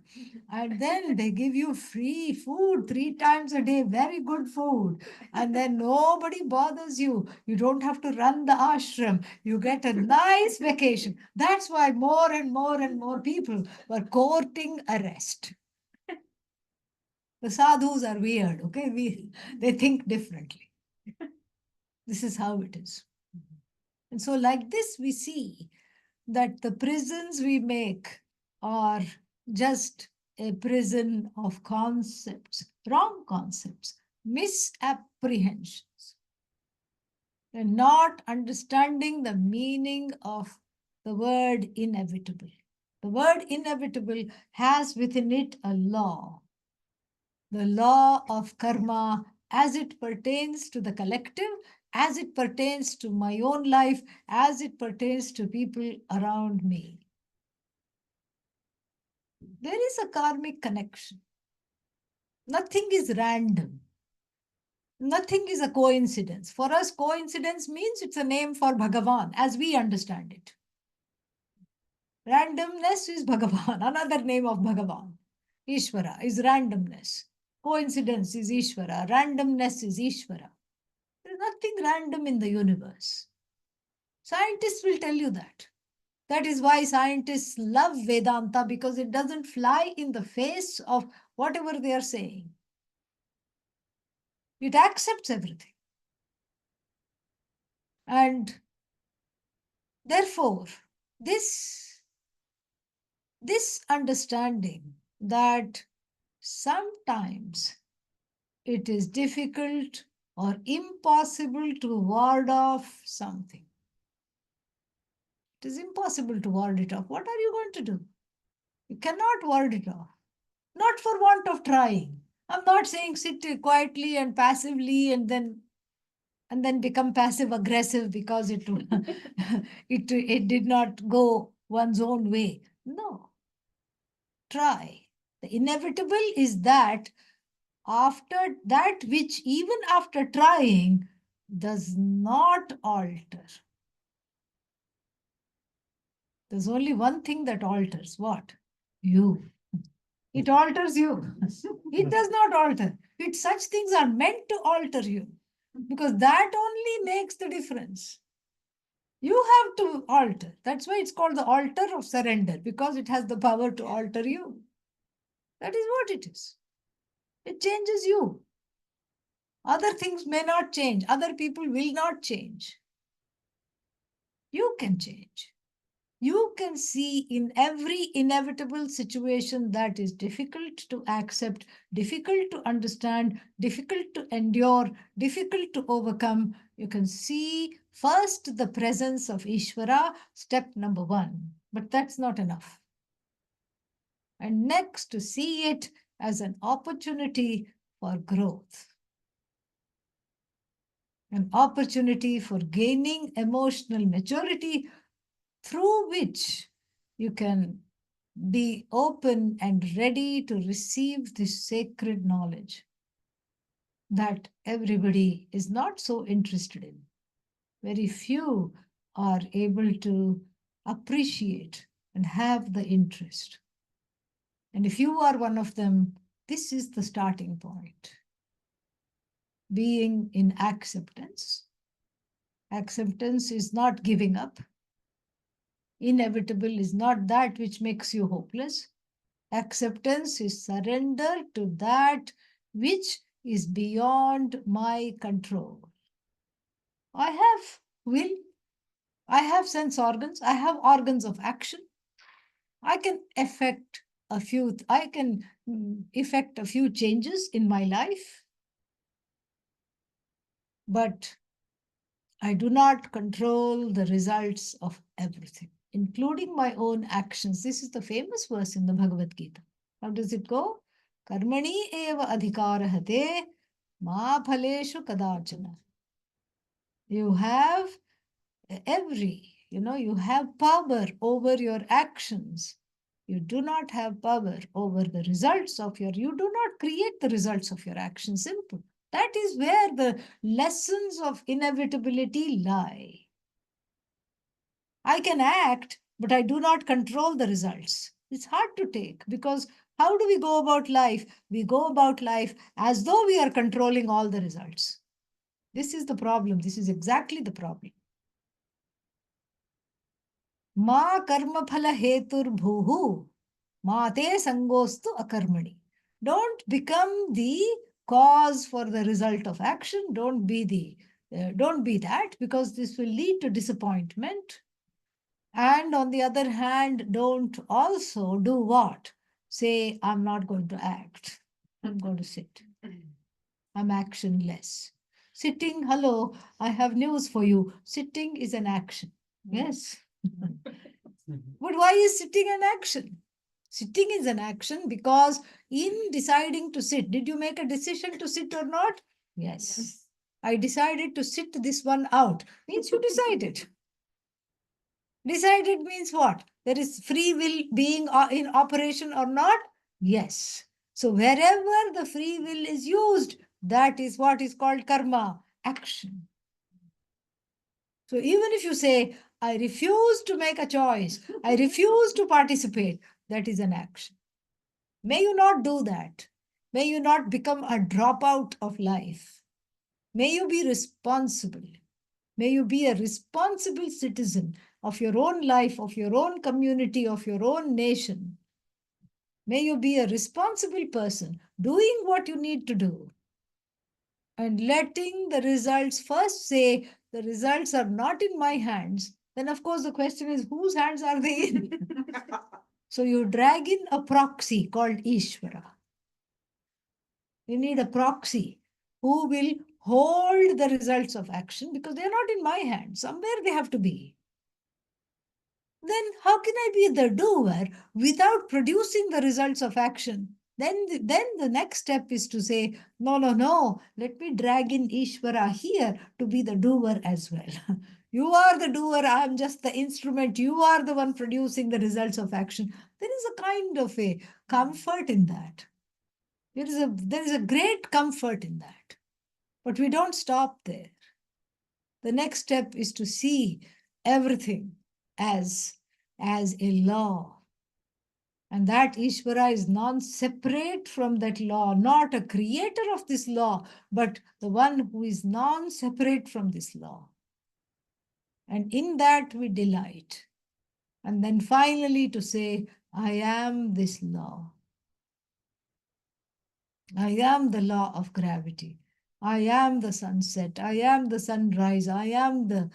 And then they give you free food 3 times a day, very good food. And then nobody bothers you. You don't have to run the ashram. You get a nice vacation. That's why more and more and more people were courting arrest. The sadhus are weird, okay? They think differently. This is how it is. And so, like this, we see that the prisons we make are just a prison of concepts, wrong concepts, misapprehensions, and not understanding the meaning of the word inevitable. The word inevitable has within it a law, the law of karma as it pertains to the collective, as it pertains to my own life, as it pertains to people around me. There is a karmic connection. Nothing is random. Nothing is a coincidence. For us, coincidence means it's a name for Bhagavan as we understand it. Randomness is Bhagavan, another name of Bhagavan. Ishvara is randomness. Coincidence is Ishvara. Randomness is Ishvara. There is nothing random in the universe. Scientists will tell you that. That is why scientists love Vedanta, because it doesn't fly in the face of whatever they are saying. It accepts everything. And therefore, this understanding that sometimes it is difficult or impossible to ward off something. It is impossible to ward it off. What are you going to do? You cannot ward it off. Not for want of trying. I'm not saying sit quietly and passively and then become passive aggressive because it it did not go one's own way. No. Try. The inevitable is that after that which even after trying does not alter. There's only one thing that alters. What? You. It alters you. It does not alter. Such things are meant to alter you because that only makes the difference. You have to alter. That's why it's called the altar of surrender, because it has the power to alter you. That is what it is. It changes you. Other things may not change. Other people will not change. You can change. You can see in every inevitable situation that is difficult to accept, difficult to understand, difficult to endure, difficult to overcome, you can see first the presence of Ishvara, step number 1. But that's not enough. And next, to see it as an opportunity for growth, an opportunity for gaining emotional maturity through which you can be open and ready to receive this sacred knowledge that everybody is not so interested in. Very few are able to appreciate and have the interest. And if you are one of them, this is the starting point. Being in acceptance. Acceptance is not giving up. Inevitable is not that which makes you hopeless. Acceptance is surrender to that which is beyond my control. I have will, I have sense organs, I have organs of action. I can effect effect a few changes in my life, but I do not control the results of everything, including my own actions. This is the famous verse in the Bhagavad Gita. How does it go? Karmani eva adhikarahate ma phaleshu kadachana. You have you have power over your actions. You do not have power over the results of you do not create the results of your actions. Simple. That is where the lessons of inevitability lie. I can act, but I do not control the results. It's hard to take because how do we go about life? We go about life as though we are controlling all the results. This is the problem. This is exactly the problem. Ma karma phala hetur bhuhu, ma te sangostu akarmani. Don't become the cause for the result of action. Don't be that, because this will lead to disappointment. And on the other hand, don't also do what? Say, I'm not going to act. I'm going to sit. I'm actionless. Sitting, hello, I have news for you. Sitting is an action. Yes. But why is sitting an action? Sitting is an action because in deciding to sit, did you make a decision to sit or not? Yes. I decided to sit this one out. Means you decided. Decided means what? There is free will being in operation or not? Yes. So wherever the free will is used, that is what is called karma, action. So even if you say, I refuse to make a choice, I refuse to participate, that is an action. May you not do that. May you not become a dropout of life. May you be responsible. May you be a responsible citizen of your own life, of your own community, of your own nation. May you be a responsible person doing what you need to do and letting the results first say the results are not in my hands. Then, of course, the question is whose hands are they in? So you drag in a proxy called Ishvara. You need a proxy who will hold the results of action because they're not in my hands. Somewhere they have to be. Then how can I be the doer without producing the results of action? Then the next step is to say, no, let me drag in Ishvara here to be the doer as well. You are the doer, I am just the instrument, you are the one producing the results of action. There is a kind of a comfort in that. There is a great comfort in that. But we don't stop there. The next step is to see everything as a law. And that Ishvara is non-separate from that law, not a creator of this law, but the one who is non-separate from this law. And in that we delight. And then finally to say, I am this law. I am the law of gravity. I am the sunset. I am the sunrise. I am the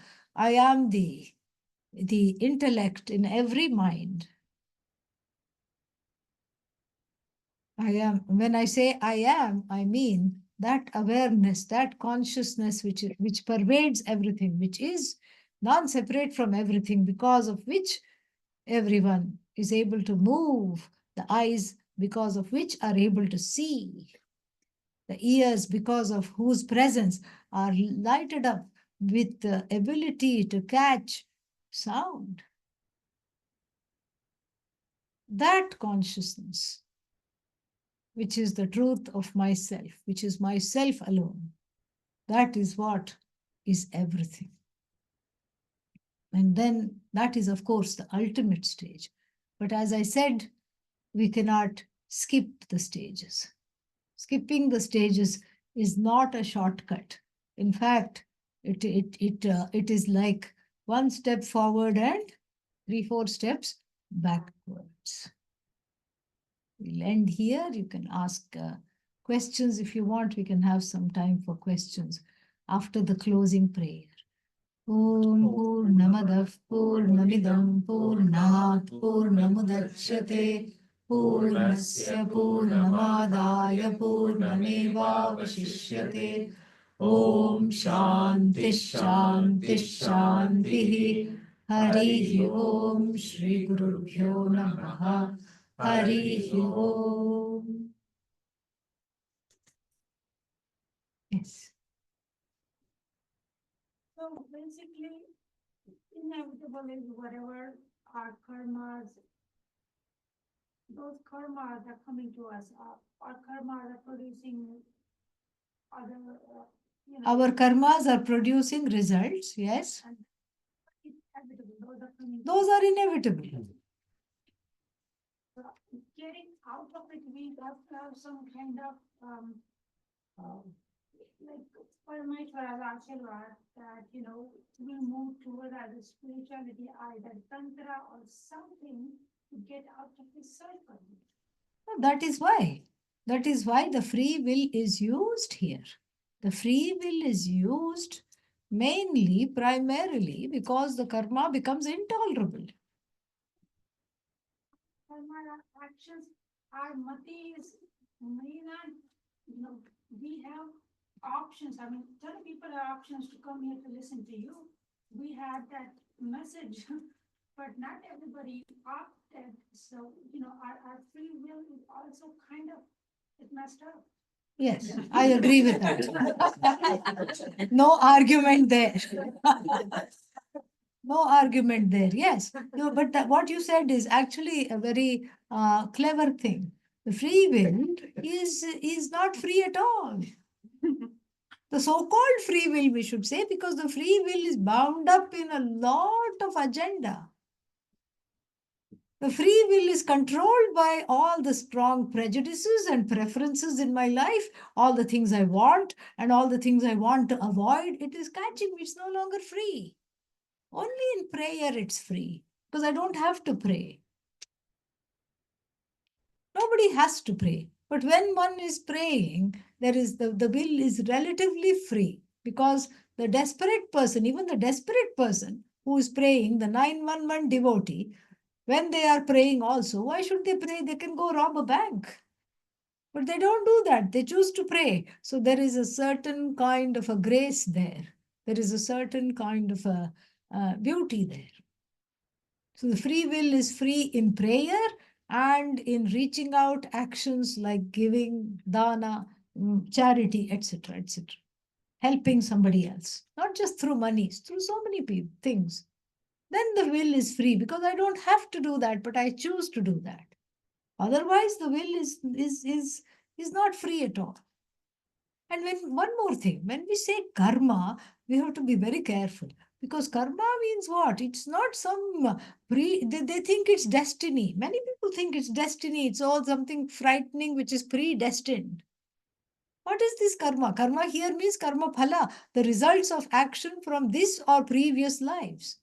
intellect in every mind. I am. When I say I am, I mean that awareness, that consciousness which pervades everything, which is non-separate from everything, because of which everyone is able to move, the eyes because of which are able to see, the ears because of whose presence are lighted up with the ability to catch sound. That consciousness, which is the truth of myself, which is myself alone, that is what is everything. And then that is, of course, the ultimate stage. But as I said, we cannot skip the stages. Skipping the stages is not a shortcut. In fact, it is like one step forward and 3-4 steps backwards. We'll end here. You can ask questions if you want. We can have some time for questions after the closing prayer. Om Purnamadah Purnamidam Purnat Purnamudachyate Purnasya Purnamadaya Purnamevavashishyate Om Shanti Shanti Shanti Hari Om Shri Gurubhyo Namaha Hari Om. Yes. So basically, inevitable is whatever our karmas, those karmas are coming to us, our karmas are producing other, Our karmas are producing results, yes. and it's inevitable. Those are coming. Those are inevitable. Getting out of it, we have to have some kind of like Parameshwara's Ashirvad that we move toward either spirituality, either tantra or something to get out of this circle. That is why. That is why the free will is used here. The free will is used mainly, primarily, because the karma becomes intolerable. Karma actions, our mati is may not, we have options. I mean, tell people have options to come here to listen to you. We had that message, but not everybody opted. So, our free will is also kind of it messed up. Yes, I agree with that. No argument there. No argument there. Yes. No, but what you said is actually a very clever thing. The free will is not free at all. The so-called free will, we should say, because the free will is bound up in a lot of agenda. The free will is controlled by all the strong prejudices and preferences in my life, all the things I want and all the things I want to avoid. It is catching me. It's no longer free. Only in prayer it's free, because I don't have to pray. Nobody has to pray. But when one is praying, there is the will is relatively free, because the desperate person, even the desperate person who is praying, the 911 devotee, when they are praying also, why should they pray? They can go rob a bank. But they don't do that. They choose to pray. So there is a certain kind of a grace there. There is a certain kind of a beauty there. So the free will is free in prayer and in reaching out actions like giving, dana, charity, etc., etc. Helping somebody else, not just through money, through so many things. Then the will is free, because I don't have to do that, but I choose to do that. Otherwise, the will is not free at all. And one more thing, when we say karma, we have to be very careful, because karma means what? It's not some they think it's destiny. Many people think it's destiny. It's all something frightening which is predestined. What is this karma? Karma here means karma phala, the results of action from this or previous lives.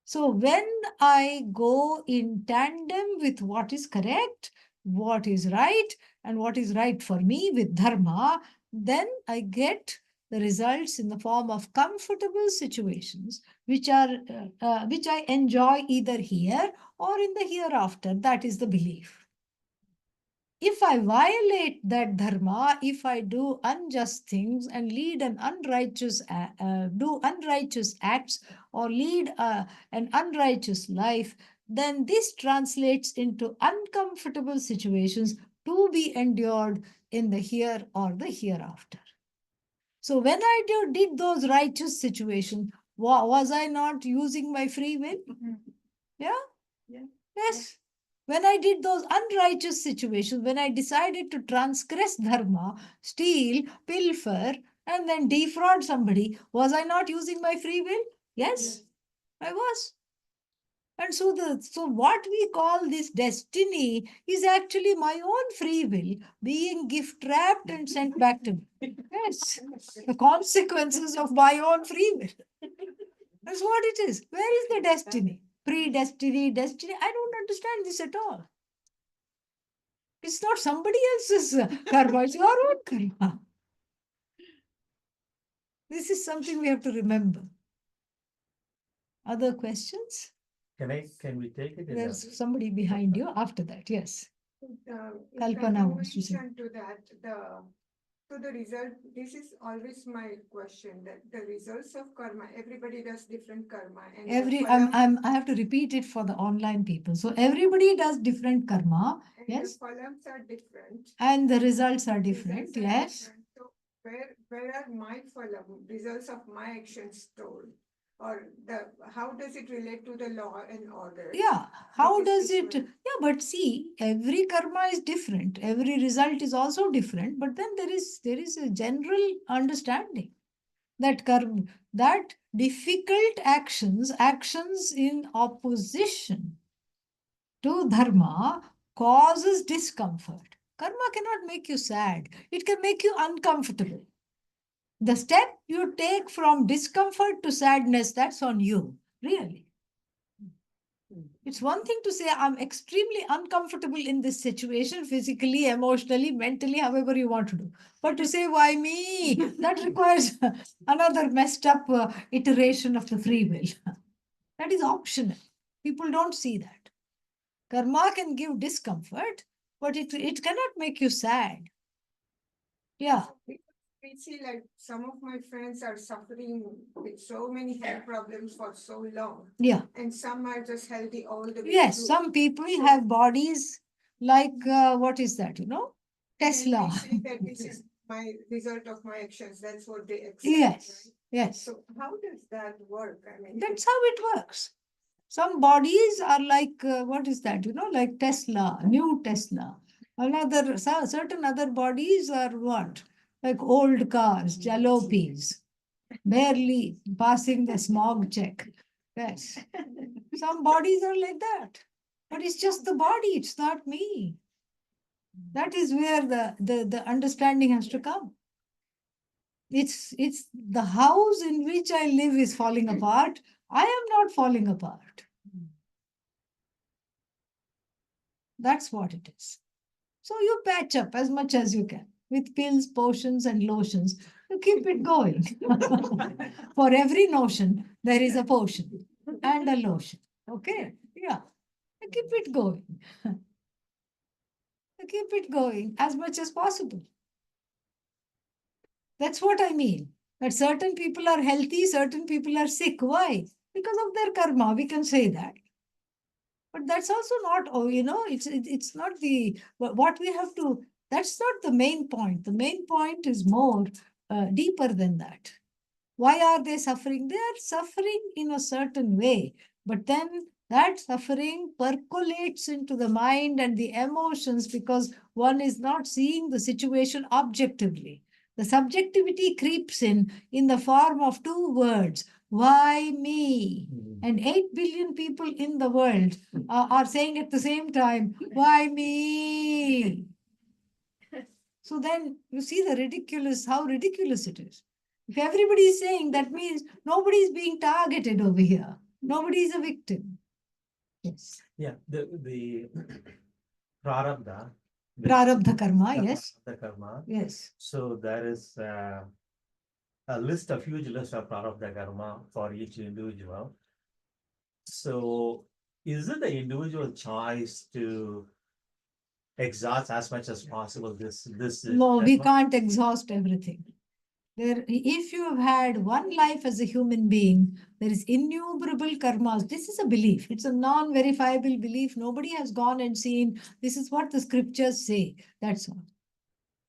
So when I go in tandem with what is correct, what is right, and what is right for me with dharma, then I get the results in the form of comfortable situations which I enjoy either here or in the hereafter. That is the belief. If I violate that dharma, if I do unjust things and lead an do unrighteous acts or lead an unrighteous life, then this translates into uncomfortable situations to be endured in the here or the hereafter. So when I did those righteous situations, was I not using my free will? Yeah? Yeah. Yes. When I did those unrighteous situations, when I decided to transgress dharma, steal, pilfer, and then defraud somebody, was I not using my free will? Yes, I was. And so what we call this destiny is actually my own free will being gift wrapped and sent back to me. Yes, the consequences of my own free will. That's what it is. Where is the destiny? Predestiny, destiny. I don't understand this at all. It's not somebody else's karma, it's your own karma. This is something we have to remember. Other questions? Can we take it? There's somebody behind you after that, yes. In Kalpana wants to say. continuation to that, the result, this is always my question, that the results of karma, everybody does different karma. And I have to repeat it for the online people. So everybody does different karma, and yes, the phalams are different. and the results are different, Results are yes. different. So where are my phalam, results of my actions stored? Or how does it relate to the law and order? Yeah, how Which is does it? different. Yeah, but see, every karma is different. Every result is also different. But then there is a general understanding that karma, that difficult actions in opposition to dharma causes discomfort. Karma cannot make you sad. It can make you uncomfortable. The step you take from discomfort to sadness, that's on you, really. It's one thing to say, I'm extremely uncomfortable in this situation, physically, emotionally, mentally, however you want to do. But to say, why me? That requires another messed up iteration of the free will. That is optional. People don't see that. Karma can give discomfort, but it cannot make you sad. Yeah. We see like some of my friends are suffering with so many health problems for so long. Yeah. And some are just healthy all the way Yes, through. some people have bodies like, what is that, And Tesla. they say that this is my result of my actions. That's what they accept. Yes, Right? yes. So how does that work? I mean, That's how it works. Some bodies are like, what is that, like Tesla, new Tesla. Certain other bodies are what? Like old cars, jalopies, barely passing the smog check. Yes. Some bodies are like that. But it's just the body, it's not me. That is where the understanding has to come. It's the house in which I live is falling apart. I am not falling apart. That's what it is. So you patch up as much as you can with pills, potions, and lotions. You keep it going. For every notion, there is a potion and a lotion. Okay? Yeah. You keep it going. You keep it going as much as possible. That's what I mean. That certain people are healthy, certain people are sick. Why? Because of their karma. We can say that. But that's also not, it's not what we have to, that's not the main point. The main point is more deeper than that. Why are they suffering? They are suffering in a certain way, but then that suffering percolates into the mind and the emotions because one is not seeing the situation objectively. The subjectivity creeps in the form of two words. Why me? And 8 billion people in the world are saying at the same time, why me? So then you see how ridiculous it is. If everybody is saying, that means nobody is being targeted over here. Nobody is a victim. Yes. Yeah, the prarabdha. Prarabdha karma, the yes. prarabdha karma. Yes. So there is a huge list of prarabdha karma for each individual. So is it the individual choice to exhaust as much as possible this No, we karma? can't exhaust everything. If you have had one life as a human being, there is innumerable karmas. This is a belief. It's a non-verifiable belief. Nobody has gone and seen. This is what the scriptures say. That's all.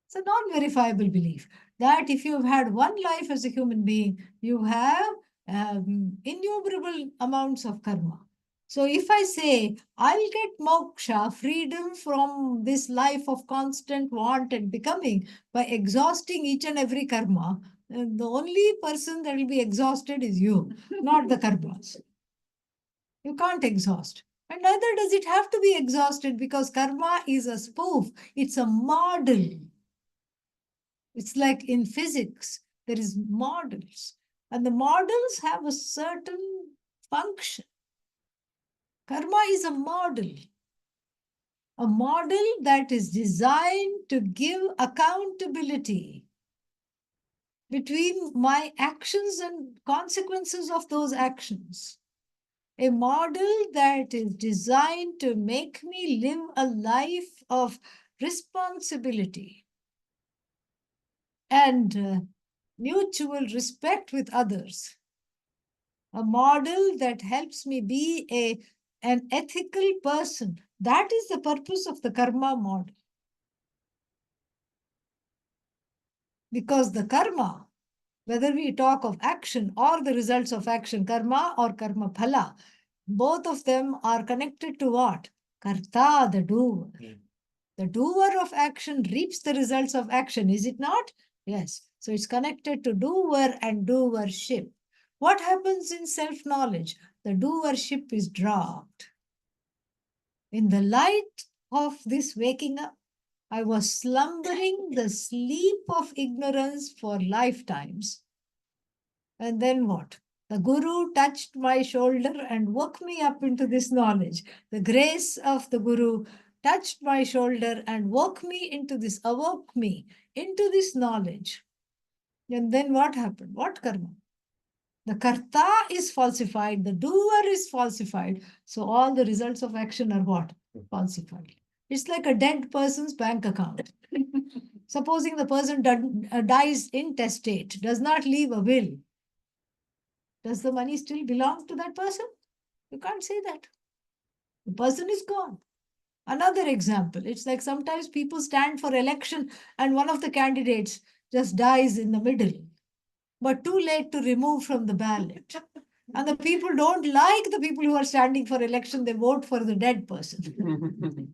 It's a non-verifiable belief that if you've had one life as a human being, you have innumerable amounts of karma. So if I say, I'll get moksha, freedom from this life of constant want and becoming by exhausting each and every karma, the only person that will be exhausted is you, not the karmas. You can't exhaust. And neither does it have to be exhausted because karma is a spoof, it's a model. It's like in physics, there is models, and the models have a certain function. Karma is a model that is designed to give accountability between my actions and consequences of those actions. A model that is designed to make me live a life of responsibility and mutual respect with others. A model that helps me be an ethical person. That is the purpose of the karma model. Because the karma, whether we talk of action or the results of action, karma or karma phala, both of them are connected to what? Karta, the doer. The doer of action reaps the results of action, is it not? Yes. So it's connected to doer and doership. What happens in self-knowledge? The doership is dropped. In the light of this waking up, I was slumbering the sleep of ignorance for lifetimes. And then what? The Guru touched my shoulder and woke me up into this knowledge. The grace of the Guru touched my shoulder and woke me awoke me into this knowledge. And then what happened? What karma? The karta is falsified, the doer is falsified. So all the results of action are what? Falsified. It's like a dead person's bank account. Supposing the person dies intestate, does not leave a will. Does the money still belong to that person? You can't say that. The person is gone. Another example, it's like sometimes people stand for election and one of the candidates just dies in the middle, but too late to remove from the ballot. And the people don't like the people who are standing for election, they vote for the dead person.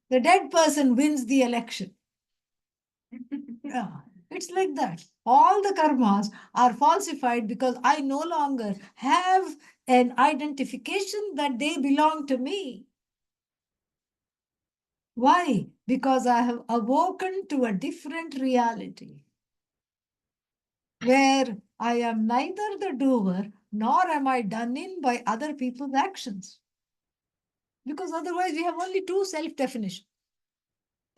The dead person wins the election. Yeah, it's like that. All the karmas are falsified because I no longer have an identification that they belong to me. Why? Because I have awoken to a different reality where I am neither the doer nor am I done in by other people's actions. Because otherwise, we have only two self definitions.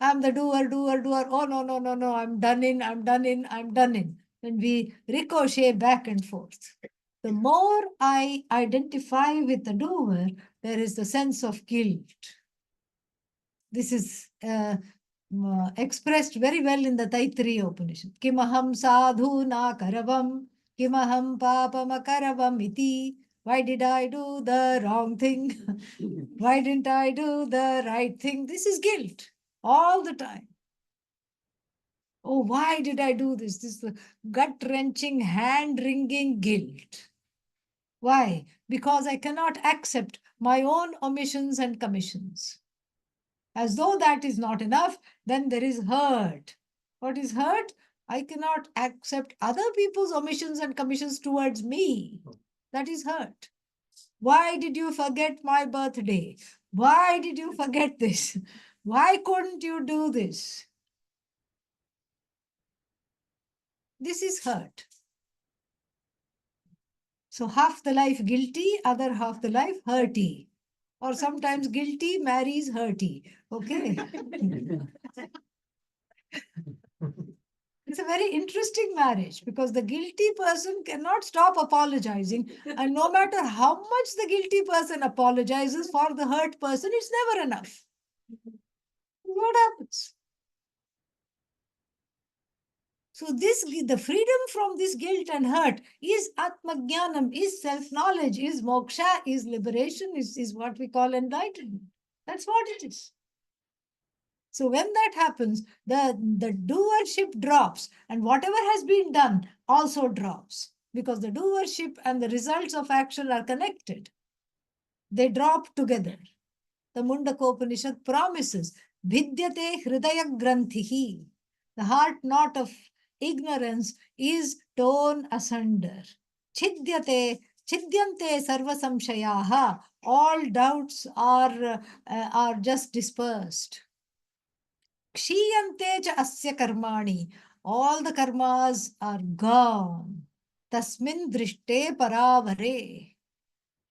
I'm the doer, doer, doer. Oh, no, no, no, no. I'm done in, I'm done in, I'm done in. And we ricochet back and forth. The more I identify with the doer, there is the sense of guilt. This is expressed very well in the Taittiriya Upanishad. Kimaham sadhu na karavam, kimaham papam akaravam iti. Why did I do the wrong thing? Why didn't I do the right thing? This is guilt all the time. Oh, why did I do this? This is gut-wrenching, hand-wringing guilt. Why? Because I cannot accept my own omissions and commissions. As though that is not enough, then there is hurt. What is hurt? I cannot accept other people's omissions and commissions towards me. That is hurt. Why did you forget my birthday? Why did you forget this? Why couldn't you do this? This is hurt. So half the life guilty, other half the life hurty. Or sometimes guilty marries hurty. Okay. It's a very interesting marriage because the guilty person cannot stop apologizing. And no matter how much the guilty person apologizes for the hurt person, it's never enough. What happens? So the freedom from this guilt and hurt is Atmajnanam, is self-knowledge, is moksha, is liberation, is what we call enlightenment. That's what it is. So when that happens, the doership drops and whatever has been done also drops because the doership and the results of action are connected. They drop together. The Mundakopanishad promises, Vidyate Hridaya Granthihi. The heart knot of ignorance is torn asunder. Chidyate Chidyante sarva samshayaha. All doubts are just dispersed. Kshiyante cha asya karmani. All the karmas are gone. Tasmin drishte paravare.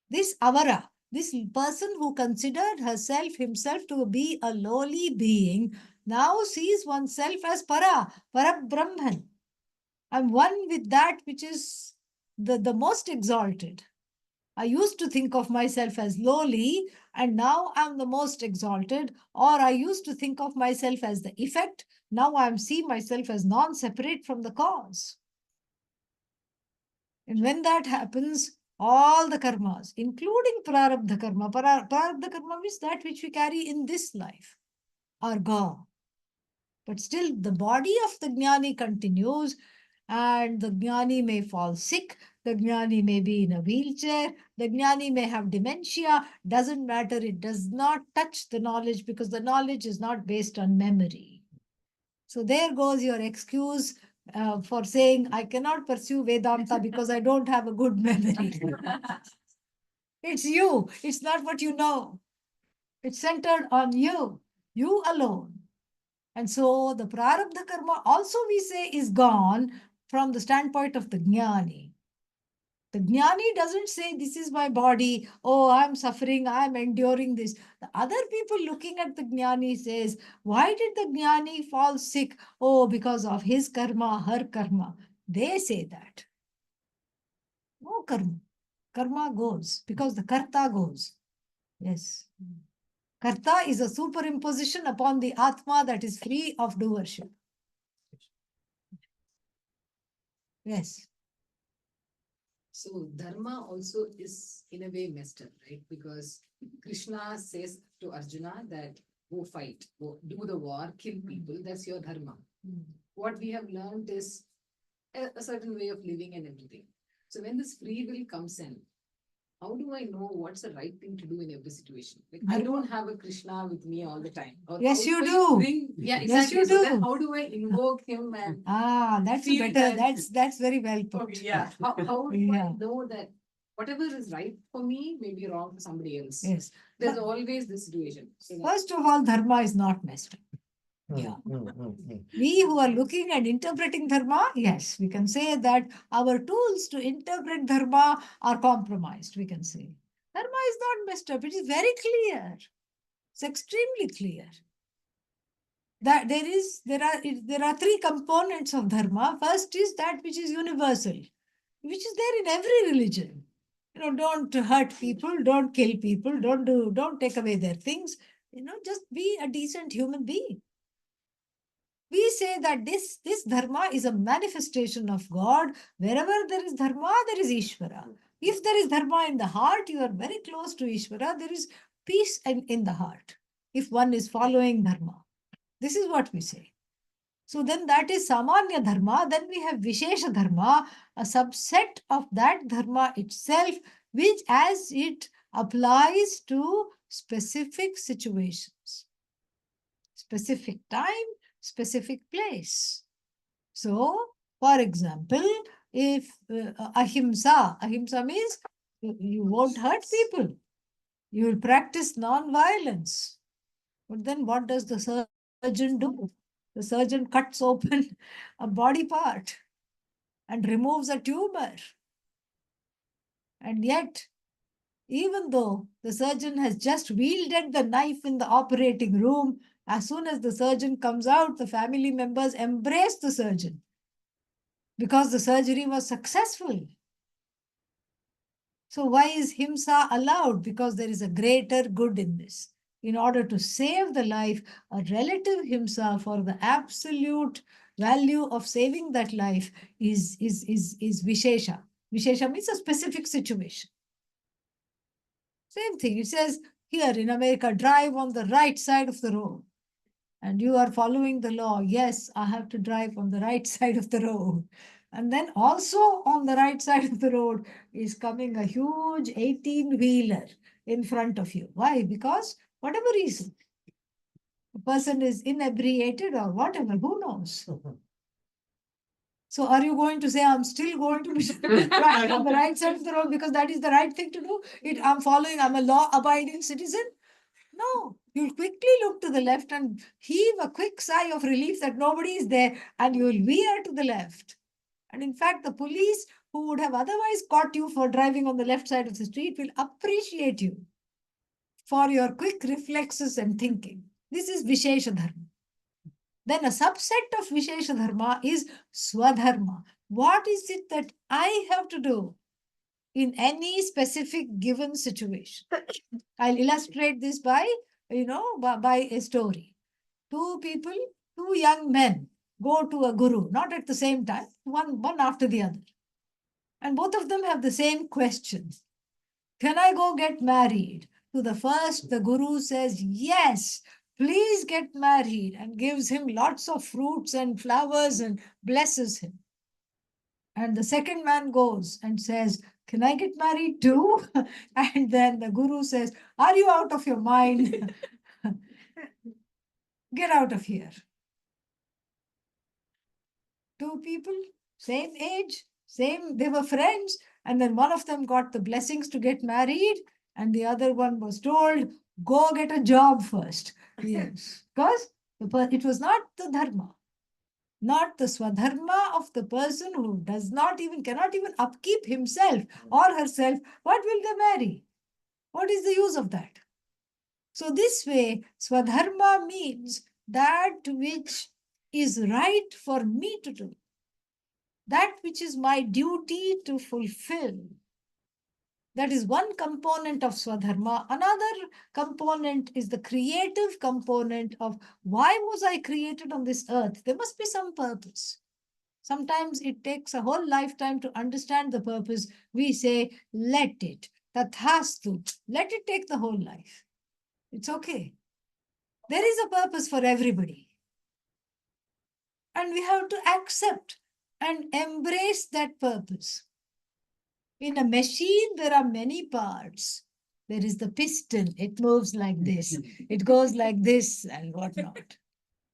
This avara, this person who considered herself, himself to be a lowly being, now sees oneself as para Brahman. I'm one with that which is the most exalted. I used to think of myself as lowly, and now I'm the most exalted. Or I used to think of myself as the effect. Now I see myself as non-separate from the cause. And when that happens, all the karmas, including prarabdha karma, prarabdha karma means that which we carry in this life, are gone. But still, the body of the jnani continues, and the jnani may fall sick, the jnani may be in a wheelchair, the jnani may have dementia. Doesn't matter, it does not touch the knowledge because the knowledge is not based on memory. So there goes your excuse for saying, I cannot pursue Vedanta because I don't have a good memory. It's you, it's not what you know. It's centered on you alone. And so the prarabdha karma also we say is gone from the standpoint of the jnani. The jnani doesn't say, this is my body, oh, I'm suffering, I'm enduring this. The other people looking at the jnani says, why did the jnani fall sick? Oh, because of his karma, her karma. They say that. No karma. Karma goes because the karta goes. Yes. Karta is a superimposition upon the Atma that is free of doership. Yes. So dharma also is in a way messed up, right? Because Krishna says to Arjuna that go fight, go do the war, kill people. That's your dharma. What we have learned is a certain way of living and everything. So when this free will comes in, how do I know what's the right thing to do in every situation? Like I don't have a Krishna with me all the time. Or Yes, how you I do. Yeah, Yes, exactly. you So then do. how do I invoke him and That's feel better. that- That's very well put. okay, yeah. How do Yeah. I know that whatever is right for me may be wrong for somebody else? Yes. There's But always this situation. So that- first of all, dharma is not messed up. Yeah. We who are looking and interpreting dharma, yes, we can say that our tools to interpret dharma are compromised, we can say. Dharma is not messed up. It is very clear. It's extremely clear. That there are three components of dharma. First is that which is universal, which is there in every religion. Don't hurt people, don't kill people, don't take away their things. Just be a decent human being. We say that this dharma is a manifestation of God. Wherever there is dharma, there is Ishvara. If there is dharma in the heart, you are very close to Ishvara. There is peace in the heart. If one is following dharma, this is what we say. So then that is Samanya Dharma. Then we have Vishesha Dharma, a subset of that Dharma itself, which as it applies to specific situations, specific time, specific place. So, for example, if ahimsa means you won't hurt people, you will practice non-violence. But then what does the surgeon do? The surgeon cuts open a body part and removes a tumor. And yet, even though the surgeon has just wielded the knife in the operating room, as soon as the surgeon comes out, the family members embrace the surgeon because the surgery was successful. So why is himsa allowed? Because there is a greater good in this. In order to save the life, a relative himsa for the absolute value of saving that life is vishesha. Vishesha means a specific situation. Same thing. It says here in America, drive on the right side of the road. And you are following the law. Yes, I have to drive on the right side of the road. And then also on the right side of the road is coming a huge 18-wheeler in front of you. Why? Because whatever reason, the person is inebriated or whatever, who knows? So So are you going to say, I'm still going to be right on the right side of the road because that is the right thing to do? I'm a law-abiding citizen? No, you'll quickly look to the left and heave a quick sigh of relief that nobody is there, and you will veer to the left. And in fact, the police who would have otherwise caught you for driving on the left side of the street will appreciate you for your quick reflexes and thinking. This is Vishesha Dharma. Then a subset of Vishesha Dharma is Swadharma. What is it that I have to do in any specific given situation? I'll illustrate this by a story. Two young men go to a guru, not at the same time, one after the other. And both of them have the same questions. Can I go get married? To the first, the guru says, yes, please get married, and gives him lots of fruits and flowers and blesses him. And the second man goes and says, can I get married too? And then the guru says, are you out of your mind? Get out of here. Two people, same age, they were friends, and then one of them got the blessings to get married, and the other one was told, go get a job first. Yes, because it was not the dharma, not the swadharma of the person who cannot even upkeep himself or herself. What will they marry? What is the use of that? So this way, swadharma means that which is right for me to do, that which is my duty to fulfill. That is one component of Swadharma. Another component is the creative component of why was I created on this earth? There must be some purpose. Sometimes it takes a whole lifetime to understand the purpose. We say, let it, tathastu, let it take the whole life. It's okay. There is a purpose for everybody. And we have to accept and embrace that purpose. In a machine, there are many parts. There is the piston, it moves like this, it goes like this and whatnot.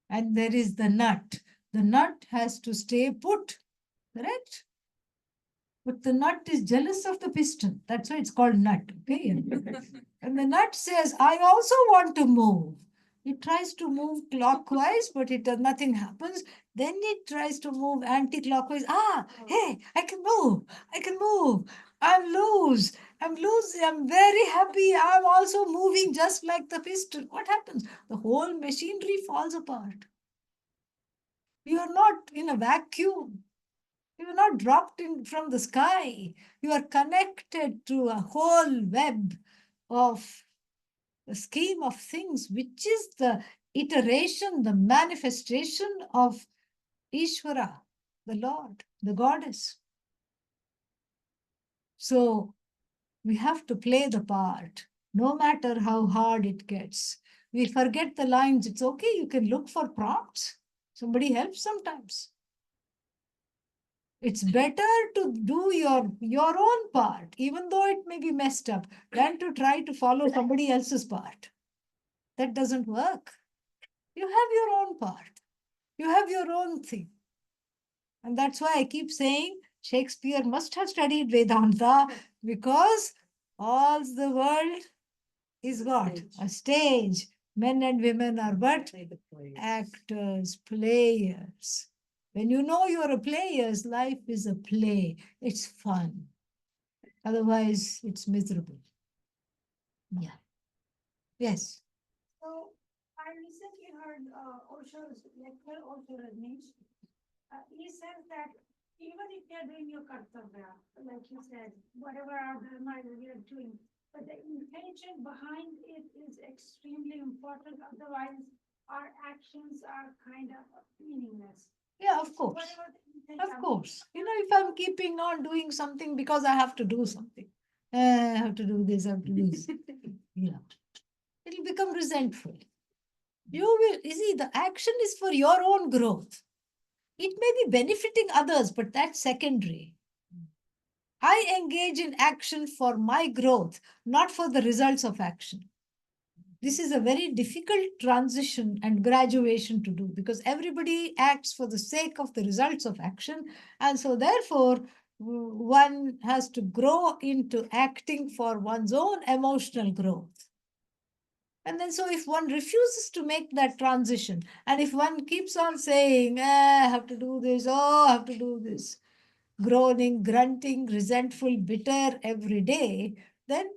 And there is the nut. The nut has to stay put, correct? But the nut is jealous of the piston. That's why it's called nut. Okay. And the nut says, I also want to move. It tries to move clockwise, but nothing happens. Then it tries to move anti-clockwise. Hey, I can move. I can move. I'm loose. I'm loose. I'm very happy. I'm also moving just like the piston. What happens? The whole machinery falls apart. You are not in a vacuum. You are not dropped in from the sky. You are connected to a whole web of the scheme of things, which is the iteration, the manifestation of Ishvara, the Lord, the Goddess. So we have to play the part, no matter how hard it gets. We forget the lines. It's okay. You can look for prompts. Somebody helps sometimes. It's better to do your own part, even though it may be messed up, than to try to follow somebody else's part. That doesn't work. You have your own part. You have your own thing. And that's why I keep saying Shakespeare must have studied Vedanta, because all the world is what? A stage. Men and women are but actors, players. When you know you're a player, life is a play. It's fun. Otherwise, it's miserable. Yeah. Yes. So I recently heard Osho's lecture, Osho Rajneesh. He says that even if you're doing your kartavya, like you said, whatever our dharma is we are doing, but the intention behind it is extremely important. Otherwise, our actions are kind of meaningless. Yeah, of course. Whatever the intention- Of course. If I'm keeping on doing something because I have to do something, I have to do this, I have to do this, it'll become resentful. You see, the action is for your own growth. It may be benefiting others, but that's secondary. I engage in action for my growth, not for the results of action. this is a very difficult transition and graduation to do because everybody acts for the sake of the results of action. And so, therefore, one has to grow into acting for one's own emotional growth. And then, so if one refuses to make that transition, and if one keeps on saying, I have to do this, oh, I have to do this, groaning, grunting, resentful, bitter every day, then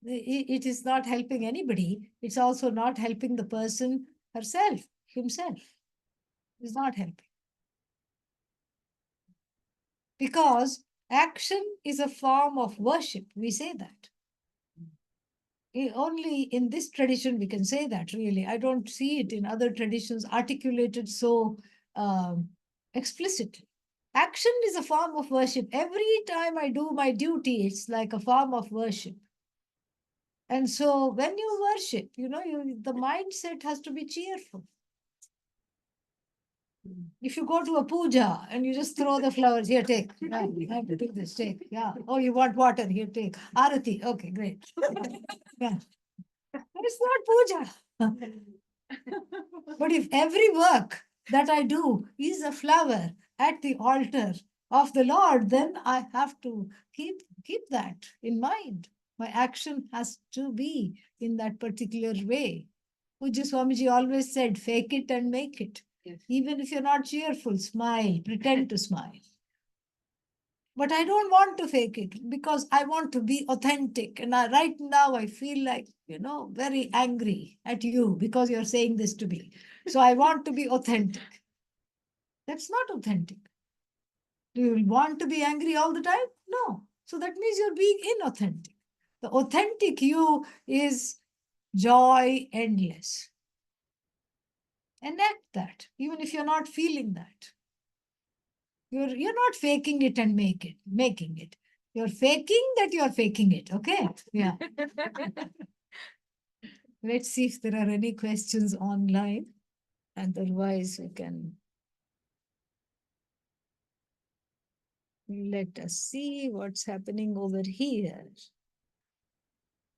it is not helping anybody. It's also not helping the person herself, himself. It's not helping. Because action is a form of worship. We say that. Only in this tradition we can say that, really. I don't see it in other traditions articulated so explicitly. Action is a form of worship. Every time I do my duty, it's like a form of worship. And so when you worship, the mindset has to be cheerful. If you go to a puja and you just throw the flowers, here, take. Yeah, you have to do this, take. Yeah. Oh, you want water? Here, take. Arati. Okay, great. Yeah. It's not puja. But if every work that I do is a flower at the altar of the Lord, then I have to keep that in mind. My action has to be in that particular way. Pujya Swamiji always said, fake it and make it. Yes. Even if you're not cheerful, smile, pretend to smile. But I don't want to fake it because I want to be authentic. And right now I feel like, very angry at you because you're saying this to me. So I want to be authentic. That's not authentic. Do you want to be angry all the time? No. So that means you're being inauthentic. The authentic you is joy endless. Enact that, even if you're not feeling that. You're not faking it and making it. You're faking that you're faking it. Okay. Yeah. Let's see if there are any questions online. Otherwise, we can let us see what's happening over here.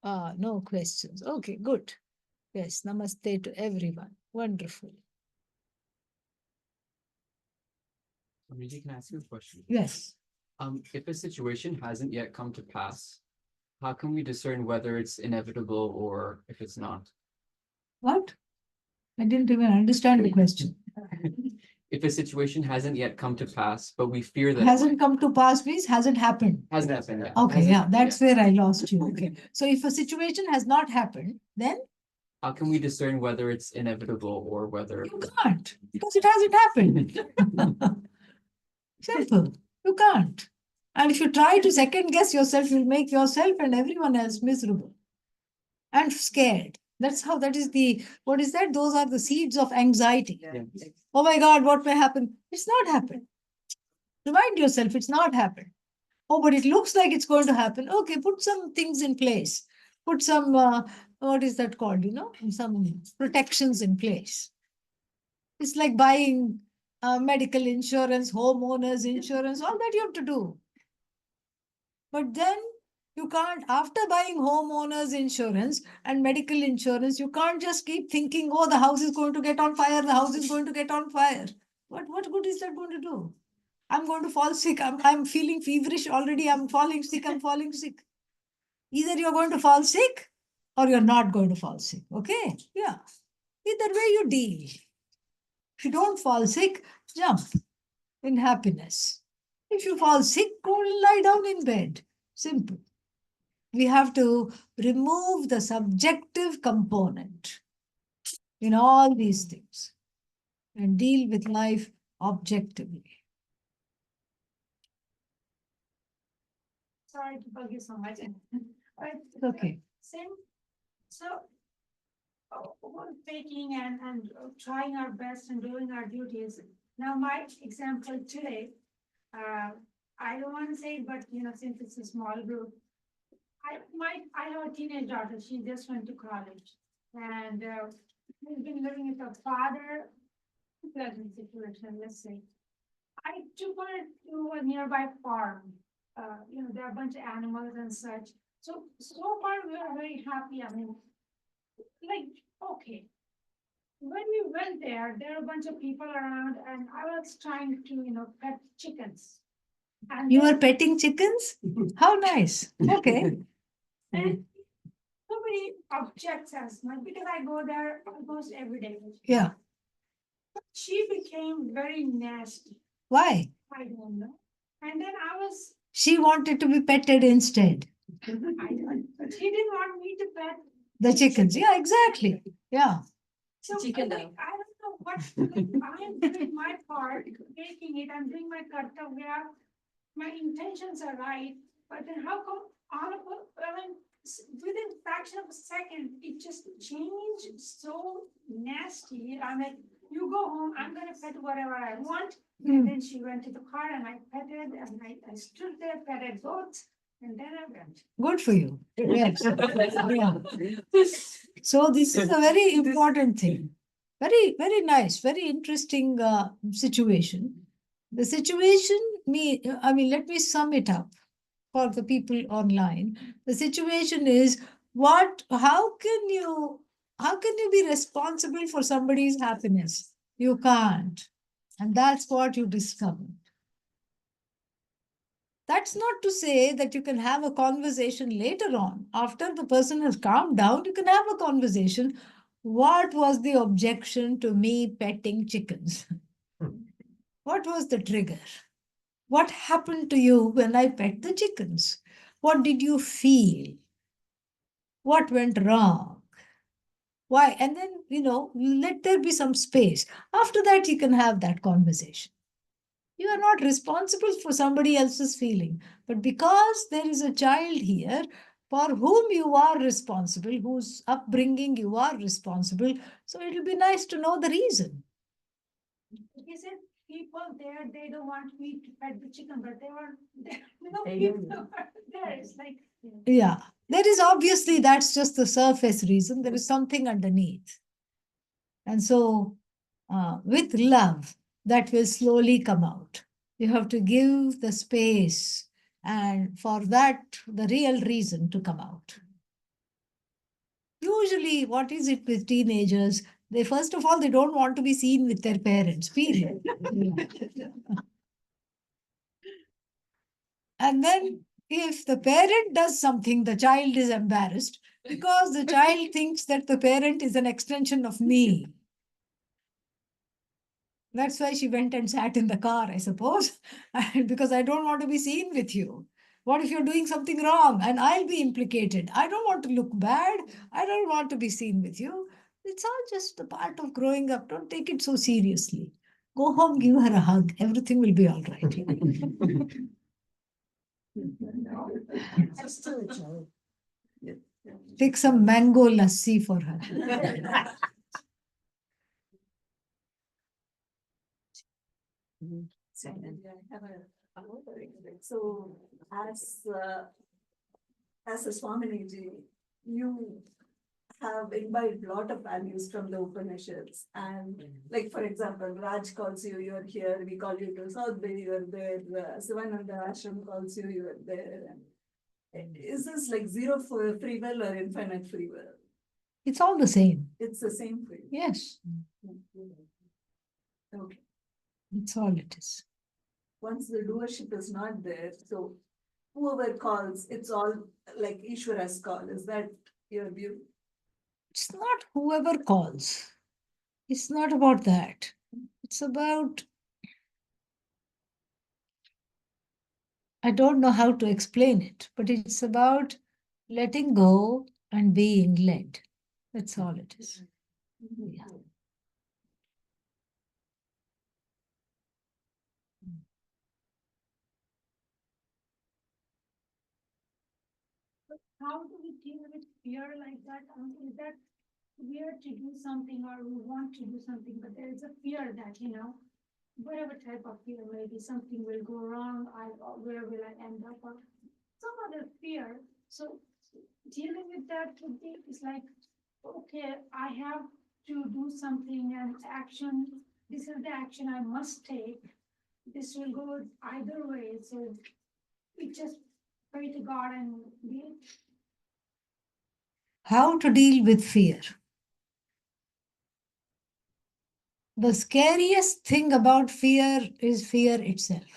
No questions. Okay, good. Yes, namaste to everyone. Wonderful. Swamiji, can I ask you a question? Yes. If a situation hasn't yet come to pass, how can we discern whether it's inevitable or if it's not? What? I didn't even understand the question. If a situation hasn't yet come to pass, but we fear that Hasn't come to pass means hasn't happened. hasn't happened yet. Okay, Hasn't- yeah, that's where I lost you. Okay. So if a situation has not happened, then How can we discern whether it's inevitable or whether you can't because it hasn't happened. Simple. You can't. And if you try to second guess yourself, you'll make yourself and everyone else miserable and scared. That is what is that? Those are the seeds of anxiety. Yeah. Oh my God, what may happen? It's not happened. Remind yourself it's not happened. Oh, but it looks like it's going to happen. Okay, put some things in place. Put some, what is that called? Some protections in place. It's like buying medical insurance, homeowners insurance, all that you have to do. But then you can't, after buying homeowners insurance and medical insurance, you can't just keep thinking, oh, the house is going to get on fire, the house is going to get on fire. What good is that going to do? I'm going to fall sick. I'm feeling feverish already. I'm falling sick. I'm falling sick. Either you're going to fall sick or you're not going to fall sick. Okay? Yeah. Either way you deal. If you don't fall sick, jump in happiness. If you fall sick, go and lie down in bed. Simple. We have to remove the subjective component in all these things and deal with life objectively. Sorry to bug you so much. But It's okay. So we're taking and trying our best and doing our duties. Now, my example today, I don't want to say it, but since it's a small group, I have a teenage daughter. She just went to college, and we've been living with her father. Pleasant situation, let's say. I took her to a nearby farm. There are a bunch of animals and such. So far we are very happy. I mean, like, okay. When we went there, there were a bunch of people around and I was trying to, pet chickens. And You were then- petting chickens? How nice. Okay. and nobody objects as much because I go there almost every day. Yeah. She became very nasty. Why? I don't know. And then I was, She wanted to be petted instead. I don't, she didn't want me to pet. The chickens. Yeah, exactly. Yeah. So Chicken like, down. I don't know what, like, I am doing my part, taking it, I'm doing my kartavya. My intentions are right, but then how come all of within fraction of a second, it just changed so nasty. I'm like, you go home, I'm gonna pet whatever I want. And then she went to the car and I petted and I stood there, petted both, and then I went. Good for you. Yes. Yeah. So this is a very important thing. Very, very nice, very interesting situation. The situation, let me sum it up for the people online. The situation is how can you be responsible for somebody's happiness? You can't. And that's what you discovered. That's not to say that you can have a conversation later on. After the person has calmed down, you can have a conversation. What was the objection to me petting chickens? What was the trigger? What happened to you when I pet the chickens? What did you feel? What went wrong? Why? And then, let there be some space. After that, you can have that conversation. You are not responsible for somebody else's feeling. But because there is a child here for whom you are responsible, whose upbringing you are responsible, so it will be nice to know the reason. He said, people there, they don't want me to pet the chicken, but they were, They people don't. were there. It's like, Yeah, there is obviously that's just the surface reason. There is something underneath. And so, with love, that will slowly come out. You have to give the space, and for that, the real reason to come out. Usually, what is it with teenagers? They first of all, they don't want to be seen with their parents, period. And then, if the parent does something, the child is embarrassed because the child thinks that the parent is an extension of me. That's why she went and sat in the car, I suppose, because I don't want to be seen with you. What if you're doing something wrong and I'll be implicated? I don't want to look bad. I don't want to be seen with you. It's all just a part of growing up. Don't take it so seriously. Go home, give her a hug. Everything will be all right. I'm still a child. Take some mango lassi for her. I have another thing. So as a Swaminiji, you have imbibed a lot of values from the Upanishads. And like, for example, Raj calls you, you're here, we call you to South Bay, you're there, Sivananda Ashram calls you, you're there. And is this like zero for free will or infinite free will? It's all the same. It's the same free will. Yes, Okay. it's all it is. Once the doership is not there, so whoever calls, it's all like Ishwara's call. Is that your view? It's not whoever calls. It's not about that. It's about, I don't know how to explain it, but it's about letting go and being led. That's all it is. Yeah. How do we deal with fear like that? Is that weird to do something or we want to do something, but there is a fear that, whatever type of fear, maybe something will go wrong, where will I end up, or some other fear. So dealing with that would be, is like, okay, I have to do something and action, this is the action I must take. This will go either way, so we just pray to God and be. how to deal with fear. The scariest thing about fear is fear itself.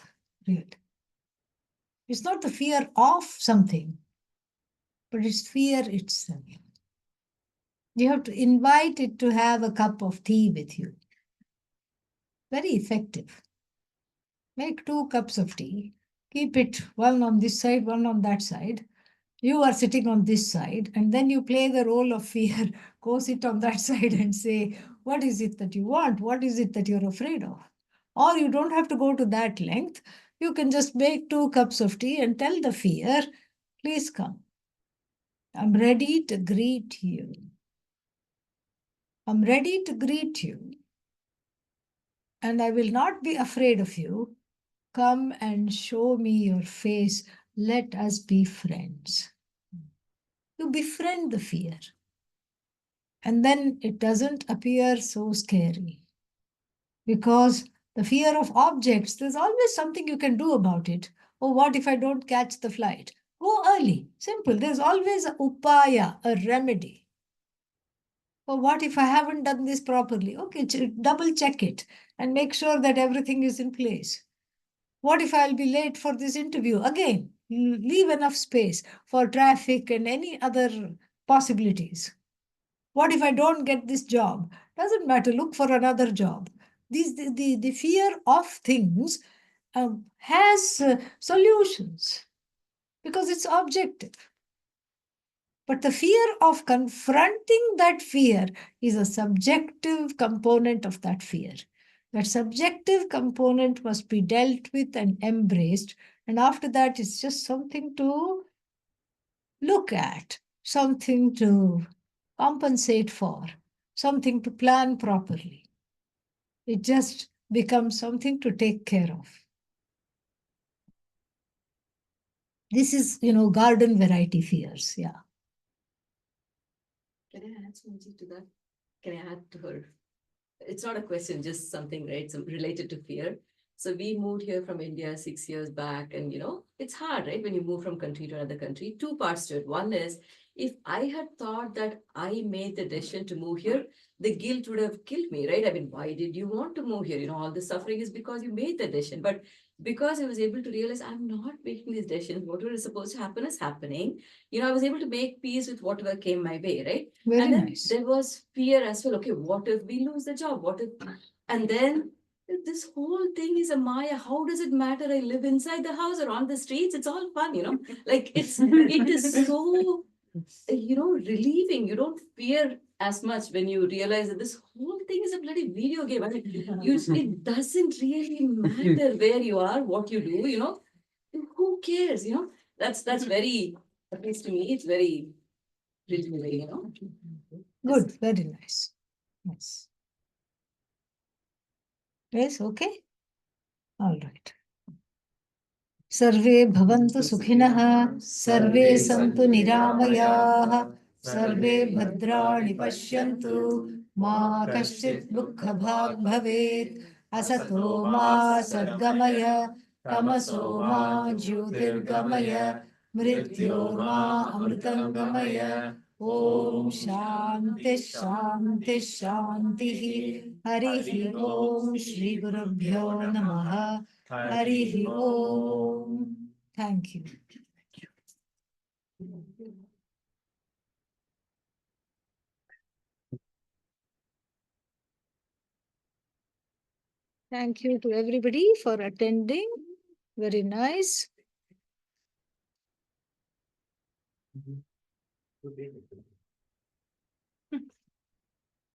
Really. It's not the fear of something, but it's fear itself. You have to invite it to have a cup of tea with you. Very effective. Make 2 cups of tea. Keep it one on this side, one on that side. You are sitting on this side, and then you play the role of fear. Go sit on that side and say, what is it that you want? What is it that you're afraid of? Or you don't have to go to that length. You can just make 2 cups of tea and tell the fear, please come. I'm ready to greet you. I'm ready to greet you. And I will not be afraid of you. Come and show me your face. Let us be friends. You befriend the fear. And then it doesn't appear so scary. Because the fear of objects, there's always something you can do about it. Oh, what if I don't catch the flight? Go early. Simple. There's always a upaya, a remedy. Or what if I haven't done this properly? Okay, double check it and make sure that everything is in place. What if I'll be late for this interview? Again, leave enough space for traffic and any other possibilities. What if I don't get this job? Doesn't matter, look for another job. The fear of things has solutions because it's objective. But the fear of confronting that fear is a subjective component of that fear. That subjective component must be dealt with and embraced. And after that, it's just something to look at, something to compensate for, something to plan properly. It just becomes something to take care of. This is, garden variety fears. Yeah. Can I add something to that? Can I add to her? It's not a question, just something, right? So related to fear. So we moved here from India 6 years back, and it's hard, right? When you move from country to another country. 2 parts to it. One is, if I had thought that I made the decision to move here, the guilt would have killed me, right? I mean, why did you want to move here? All the suffering is because you made the decision. But because I was able to realize I'm not making these decisions, whatever is supposed to happen is happening. I was able to make peace with whatever came my way, right? Very and then nice. there was fear as well. Okay, what if we lose the job? What if, and then this whole thing is a Maya. How does it matter? I live inside the house or on the streets. It's all fun, like it is so, relieving. You don't fear as much when you realize that this whole thing is a bloody video game. I mean, it doesn't really matter where you are, what you do, who cares, that's very, at least to me, it's very relieving. Good, very nice. Yes. Yes, okay. All right. Sarve bhavantu sukhinah, sarve santu niramayah, sarve bhadrani pashyantu, ma kaschit dukkha bhag bhavet, asato ma sadgamaya, tamaso ma jyotirgamaya, mrityorma amritangamaya. Om Shanti Shanti Shanti Harihi Om Shri Gurubhyo Namaha Harihi Om. Thank you. Thank you to everybody for attending. Very nice.